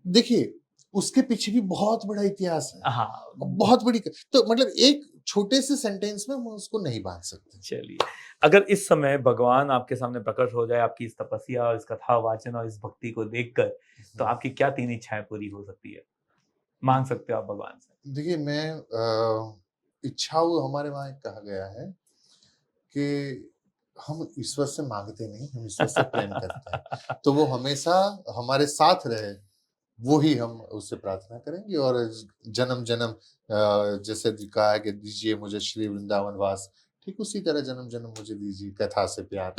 Speaker 2: देखिए, उसके पीछे भी बहुत बड़ा इतिहास है,
Speaker 1: हाँ,
Speaker 2: बहुत बड़ी। तो मतलब एक छोटे से सेंटेंस में हम उसको नहीं बांध सकते।
Speaker 1: चलिए, अगर इस समय भगवान आपके सामने प्रकट हो जाए, आपकी इस तपस्या और इस कथा वाचन और इस भक्ति को देखकर, तो आपकी क्या 3 इच्छाएँ पूरी हो सकती है? माँग सकते हो आप भगवान से?
Speaker 2: देखिए, मैं इच्छाओं, हमारे वहाँ एक कहा गया है कि हम ईश्वर से माँगते नहीं, हम ईश्वर से प्रेम करते हैं। तो वो हमेशा हमारे साथ रहे, वो ही हम उससे प्रार्थना करेंगे। और जन्म-जन्म जैसे कहा है कि दीजिए मुझे श्री वृंदावन वास, ठीक उसी तरह जन्म-जन्म मुझे दीजिए कथा से प्यार,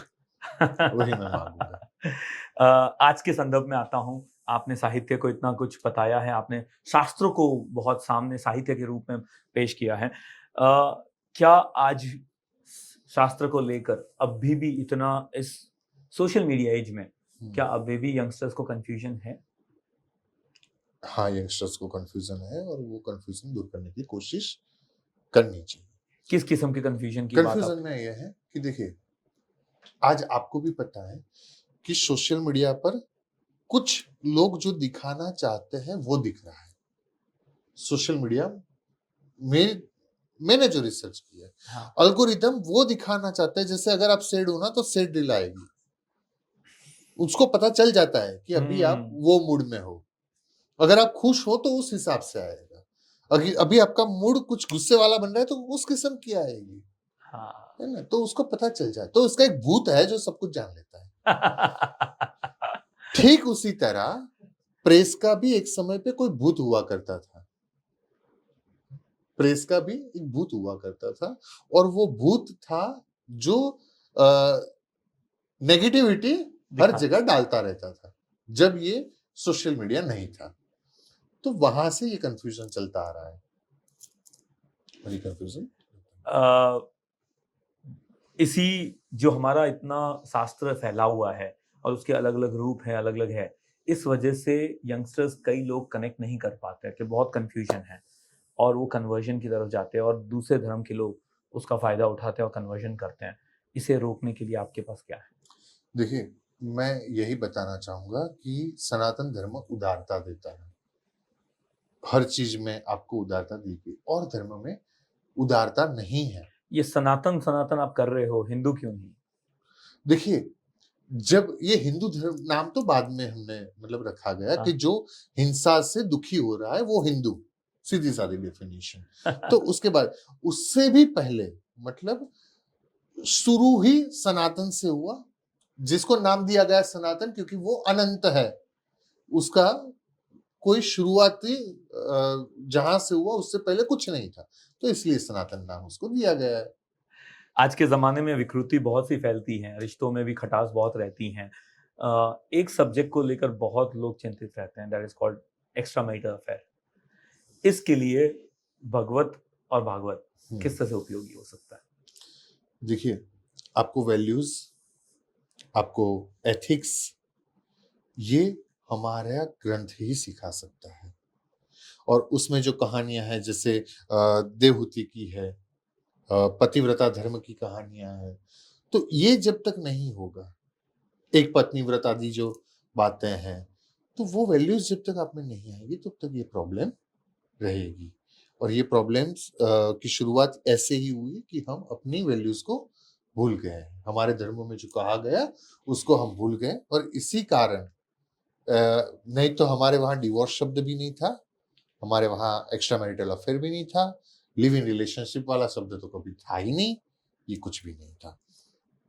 Speaker 2: वही मैं माँगूँगा।
Speaker 1: आज के संदर्भ में आता हूँ, आपने साहित्य को इतना कुछ बताया है, आपने शास्त्रों को बहुत सामने साहित्य के रूप में पेश किया है। क्या आज शास्त्र को लेकर अभी भी इतना इस सोशल मीडिया एज में, क्या अभी भी यंगस्टर्स को कन्फ्यूजन है?
Speaker 2: हाँ, यंगस्टर्स को कन्फ्यूज़न है और वो कन्फ्यूज़न दूर करने की कोशिश करनी चाहिए।
Speaker 1: किस किस्म के कन्फ्यूजन की बात
Speaker 2: कन्फ्यूज़न
Speaker 1: आप
Speaker 2: में ये है कि देखिए, आज आपको भी पता है कि सोशल मीडिया पर कुछ लोग जो दिखाना चाहते हैं वो दिख रहा है। सोशल मीडिया में मैंने जो रिसर्च किया है,
Speaker 1: हाँ।
Speaker 2: एल्गोरिदम वो दिखाना चाहता है, जैसे अगर आप सैड हो ना तो सैड रील आएगी। उसको पता चल जाता है कि अभी आप
Speaker 1: हुँ।
Speaker 2: वो मूड में हो। अगर आप खुश हो तो उस हिसाब से आएगा। अभी अभी आपका मूड कुछ गुस्से वाला बन रहा है तो उस किस्म की आएगी,
Speaker 1: हाँ।
Speaker 2: है ना? तो उसको पता चल जाए। तो उसका एक भूत है जो सब कुछ जान लेता है। ठीक उसी तरह प्रेस का भी एक समय पे कोई भूत हुआ करता था। प्रेस का भी एक भूत हुआ करता था और वो भूत था जो नेगेटिविटी हर
Speaker 1: दिखा
Speaker 2: जगह डालता रहता था, जब ये सोशल मीडिया नहीं था। तो वहां से ये कंफ्यूजन चलता आ रहा है। और ये कंफ्यूजन
Speaker 1: अ, इसी जो हमारा इतना शास्त्र फैला हुआ है और उसके अलग-अलग रूप हैं, अलग-अलग है, इस वजह से यंगस्टर्स कई लोग कनेक्ट नहीं कर पाते हैं कि बहुत कन्फ्यूजन है और वो कन्वर्जन की तरफ जाते हैं और दूसरे धर्म के लोग उसका फ़ायदा उठाते हैं और कन्वर्जन करते हैं। इसे रोकने के लिए आपके पास क्या है?
Speaker 2: देखिए, मैं यही बताना चाहूंगा कि सनातन धर्म उदारता देता है। हर चीज में आपको उदारता दी गई और धर्म में उदारता नहीं है।
Speaker 1: ये सनातन, सनातन आप कर रहे हो, हिंदू क्यों नहीं?
Speaker 2: देखिए, जब ये हिंदू धर्म नाम तो बाद में हमने मतलब रखा गया कि
Speaker 1: हाँ।
Speaker 2: जो हिंसा से दुखी हो रहा है वो हिंदू, सीधी सादी डेफिनेशन। तो उसके बाद उससे भी पहले मतलब शुरू ही सनातन से हुआ, जिसको नाम दिया गया सनातन क्योंकि वो अनंत है। उसका कोई शुरुआती जहां से हुआ उससे पहले कुछ नहीं था, तो इसलिए सनातन नाम उसको दिया गया है।
Speaker 1: आज के ज़माने में विकृति बहुत सी फैलती हैं, रिश्तों में भी खटास बहुत रहती हैं। एक सब्जेक्ट को लेकर बहुत लोग चिंतित रहते हैं, that is called extra marital affair. इसके लिए भगवत और भागवत किस तरह से उपयोगी हो सकता है?
Speaker 2: देखिए, आपको वैल्यूज, आपको एथिक्स, ये हमारा ग्रंथ ही सिखा सकता है। और उसमें जो कहानियां हैं जैसे देवहूति की है, पतिव्रता धर्म की कहानियां हैं, तो ये जब तक नहीं होगा, एक पत्नी व्रत आदि जो बातें हैं, तो वो वैल्यूज जब तक आप में नहीं आएगी तब तक ये प्रॉब्लम रहेगी। और ये प्रॉब्लम्स की शुरुआत ऐसे ही हुई कि हम अपनी वैल्यूज को भूल गए हैं। हमारे धर्मों में जो कहा गया उसको हम भूल गए और इसी कारण नहीं तो हमारे वहाँ डिवोर्स शब्द भी नहीं था, हमारे वहाँ एक्स्ट्रा मैरिटल अफेयर भी नहीं था, लिव इन रिलेशनशिप वाला शब्द तो कभी था ही नहीं, ये कुछ भी नहीं था।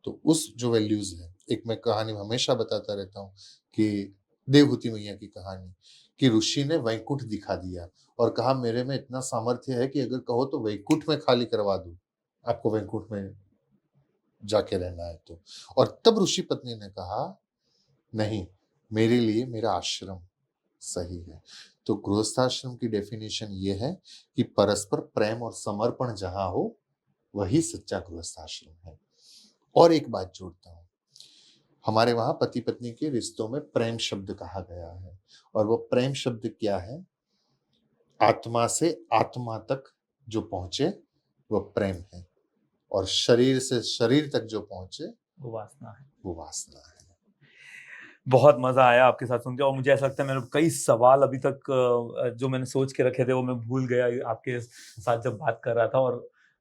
Speaker 2: तो उस जो वैल्यूज है, एक मैं कहानी हमेशा बताता रहता हूँ कि देवहूति मैया की कहानी, कि ऋषि ने वैकुंठ दिखा दिया और कहा मेरे में इतना सामर्थ्य है कि अगर कहो तो वैकुंठ में खाली करवा दूं, आपको वैकुंठ में जाके रहना है तो। और तब ऋषि पत्नी ने कहा नहीं, मेरे लिए मेरा आश्रम सही है। तो गृहस्थाश्रम की डेफिनेशन ये है कि परस्पर प्रेम और समर्पण जहां हो वही सच्चा गृहस्थाश्रम है। और एक बात जोड़ता हूं, हमारे वहां पति पत्नी के रिश्तों में प्रेम शब्द कहा गया है और वो प्रेम शब्द क्या है? आत्मा से आत्मा तक जो पहुंचे वो प्रेम है और शरीर से शरीर तक जो पहुंचे
Speaker 1: वो वासना है।
Speaker 2: वो वासना है।
Speaker 1: बहुत मजा आया आपके साथ सुन के, और मुझे ऐसा लगता है मैंने कई सवाल अभी तक जो मैंने सोच के रखे थे वो मैं भूल गया आपके साथ जब बात कर रहा था। और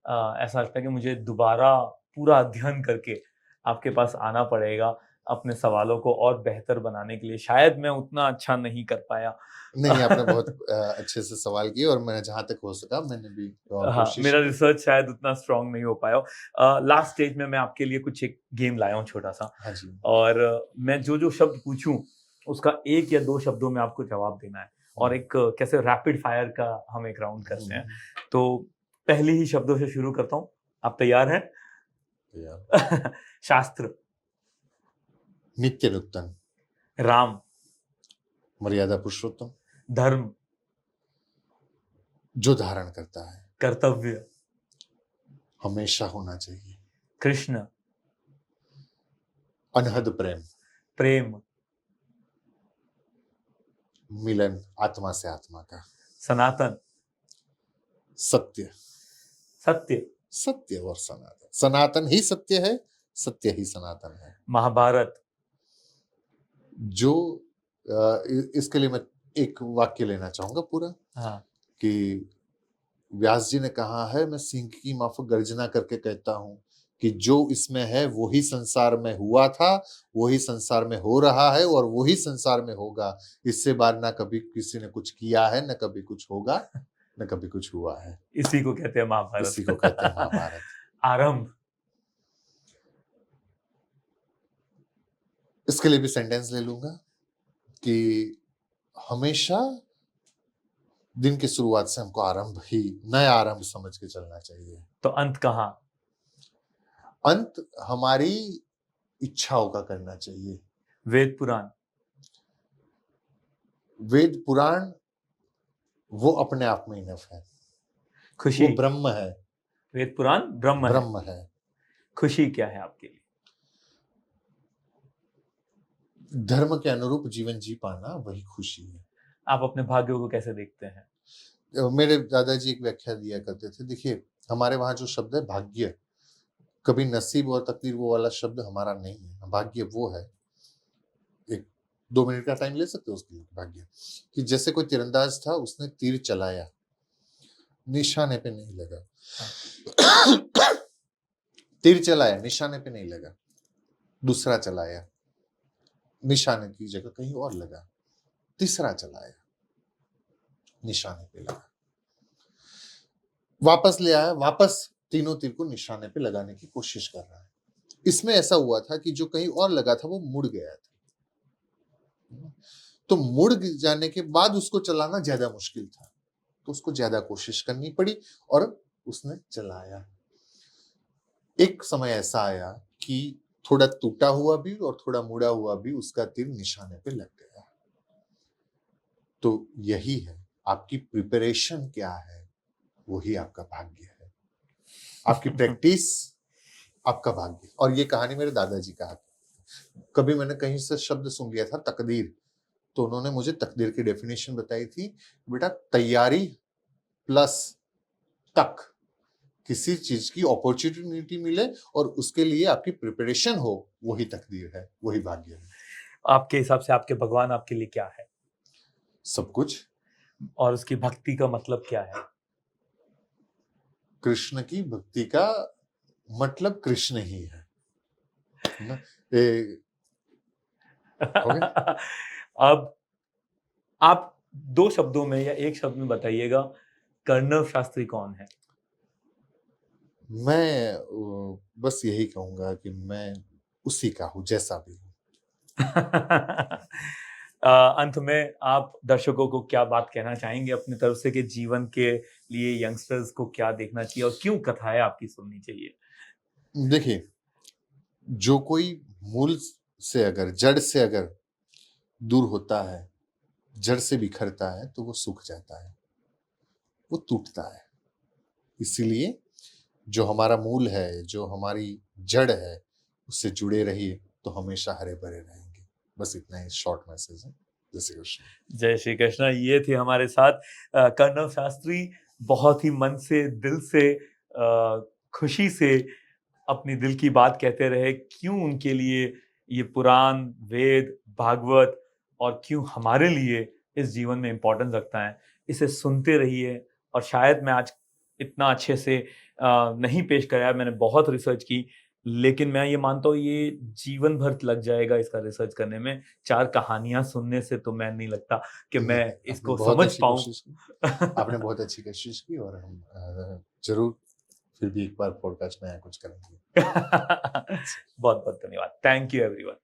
Speaker 1: ऐसा लगता है कि मुझे दोबारा पूरा अध्ययन करके आपके पास आना पड़ेगा अपने सवालों को और बेहतर बनाने के लिए। शायद मैं उतना अच्छा नहीं कर पाया।
Speaker 2: नहीं, आपने बहुत अच्छे से सवाल किए और मैं जहाँ तक हो सका मैंने भी
Speaker 1: हाँ,
Speaker 2: कोशिश
Speaker 1: मेरा
Speaker 2: की।
Speaker 1: रिसर्च शायद उतना स्ट्रांग नहीं हो पाया। लास्ट स्टेज में मैं आपके लिए कुछ एक गेम लाया हूँ छोटा सा,
Speaker 2: हाँ जी।
Speaker 1: और मैं जो जो शब्द पूछूं उसका एक या दो शब्दों में आपको जवाब देना है, और एक कैसे रैपिड फायर का हम एक राउंड करते हैं। तो पहले ही शब्दों से शुरू करता हूँ, आप तैयार हैं? शास्त्र।
Speaker 2: नित्य नूतन।
Speaker 1: राम।
Speaker 2: मर्यादा पुरुषोत्तम।
Speaker 1: धर्म।
Speaker 2: जो धारण करता है।
Speaker 1: कर्तव्य।
Speaker 2: हमेशा होना चाहिए।
Speaker 1: कृष्ण।
Speaker 2: अनहद प्रेम।
Speaker 1: प्रेम।
Speaker 2: मिलन आत्मा से आत्मा का।
Speaker 1: सनातन।
Speaker 2: सत्य।
Speaker 1: सत्य।
Speaker 2: सत्य और सनातन, सनातन ही सत्य है, सत्य ही सनातन है।
Speaker 1: महाभारत।
Speaker 2: जो इसके लिए मैं एक वाक्य लेना चाहूंगा पूरा,
Speaker 1: हाँ।
Speaker 2: कि व्यास जी ने कहा है, मैं सिंह की माफक गर्जना करके कहता हूं कि जो इसमें है वही संसार में हुआ था, वही संसार में हो रहा है और वही संसार में होगा। इससे बाद ना कभी किसी ने कुछ किया है, न कभी कुछ होगा, न कभी कुछ हुआ है।
Speaker 1: इसी को कहते हैं महाभारत।
Speaker 2: इसी को कहते हैं महाभारत।
Speaker 1: आरंभ।
Speaker 2: इसके लिए भी सेंटेंस ले लूंगा कि हमेशा दिन की शुरुआत से हमको आरंभ ही, नया आरंभ समझ के चलना चाहिए।
Speaker 1: तो अंत कहाँ?
Speaker 2: अंत हमारी इच्छाओं का करना चाहिए।
Speaker 1: वेद पुराण।
Speaker 2: वेद पुराण वो अपने आप में इनफ है,
Speaker 1: खुशी।
Speaker 2: वो ब्रह्म है।
Speaker 1: वेद पुराण ब्रह्म है।
Speaker 2: ब्रह्म है।
Speaker 1: खुशी क्या है आपके लिए?
Speaker 2: धर्म के अनुरूप जीवन जी पाना वही खुशी है।
Speaker 1: आप अपने भाग्य को कैसे देखते हैं?
Speaker 2: मेरे दादाजी एक व्याख्या दिया करते थे, देखिए हमारे वहां जो शब्द है भाग्य, कभी नसीब और तकदीर वो वाला शब्द हमारा नहीं है। भाग्य वो है, एक 2 मिनट का टाइम ले सकते हो उसके लिए। भाग्य कि जैसे कोई तीरंदाज था, उसने तीर चलाया, निशाने पे नहीं लगा। तीर चलाया, निशाने पे नहीं लगा। दूसरा चलाया, निशाने की जगह कहीं और लगा। तीसरा चलाया, निशाने पे लगा। वापस ले आया, वापस तीनों तीर को निशाने पे लगाने की कोशिश कर रहा है। इसमें ऐसा हुआ था कि जो कहीं और लगा था वो मुड़ गया था। तो मुड़ जाने के बाद उसको चलाना ज्यादा मुश्किल था, तो उसको ज्यादा कोशिश करनी पड़ी और उसने चलाया। एक समय ऐसा आया कि थोड़ा टूटा हुआ भी और थोड़ा मुड़ा हुआ भी उसका तीर निशाने पे लग गया। तो यही है, आपकी प्रिपरेशन क्या है वही आपका भाग्य है। आपकी प्रैक्टिस आपका भाग्य। और ये कहानी मेरे दादाजी का, कभी मैंने कहीं से शब्द सुन लिया था तकदीर, तो उन्होंने मुझे तकदीर की डेफिनेशन बताई थी, बेटा तैयारी प्लस तक, किसी चीज की अपॉर्चुनिटी मिले और उसके लिए आपकी प्रिपरेशन हो, वही तकदीर है, वही भाग्य है।
Speaker 1: आपके हिसाब से आपके भगवान आपके लिए क्या है?
Speaker 2: सब कुछ।
Speaker 1: और उसकी भक्ति का मतलब क्या है?
Speaker 2: कृष्ण की भक्ति का मतलब कृष्ण ही है ना?
Speaker 1: अब आप 2 शब्दों में या 1 शब्द में बताइएगा, कर्णव शास्त्री कौन है?
Speaker 2: मैं बस यही कहूंगा कि मैं उसी का हूं, जैसा भी हूं।
Speaker 1: अंत में आप दर्शकों को क्या बात कहना चाहेंगे अपनी तरफ से, कि जीवन के लिए यंगस्टर्स को क्या देखना चाहिए और क्यों कथाएं आपकी सुननी चाहिए?
Speaker 2: देखिए, जो कोई मूल से अगर, जड़ से अगर दूर होता है, जड़ से बिखरता है, तो वो सूख जाता है, वो टूटता है। इसीलिए जो हमारा मूल है, जो हमारी जड़ है, उससे जुड़े रहिए तो हमेशा हरे भरे रहेंगे। बस इतना ही शॉर्ट मैसेज है। जय श्री कृष्ण।
Speaker 1: जय श्री कृष्ण। ये थे हमारे साथ कर्णव शास्त्री। बहुत ही मन से, दिल से, खुशी से अपनी दिल की बात कहते रहे, क्यों उनके लिए ये पुराण, वेद, भागवत और क्यों हमारे लिए इस जीवन में इम्पोर्टेंस रखता है, इसे सुनते रहिए। और शायद मैं आज इतना अच्छे से नहीं पेश कराया, मैंने बहुत रिसर्च की, लेकिन मैं ये मानता हूँ ये जीवन भर लग जाएगा इसका रिसर्च करने में। 4 कहानियाँ सुनने से तो मैं नहीं लगता कि
Speaker 2: नहीं,
Speaker 1: मैं
Speaker 2: आपने
Speaker 1: इसको
Speaker 2: बहुत
Speaker 1: समझ
Speaker 2: अच्छी
Speaker 1: पाऊँ।
Speaker 2: कोशिश की। आपने बहुत अच्छी कोशिश की और हम ज़रूर फिर भी एक बार पॉडकास्ट में कुछ करेंगे।
Speaker 1: बहुत-बहुत धन्यवाद। Thank you everyone.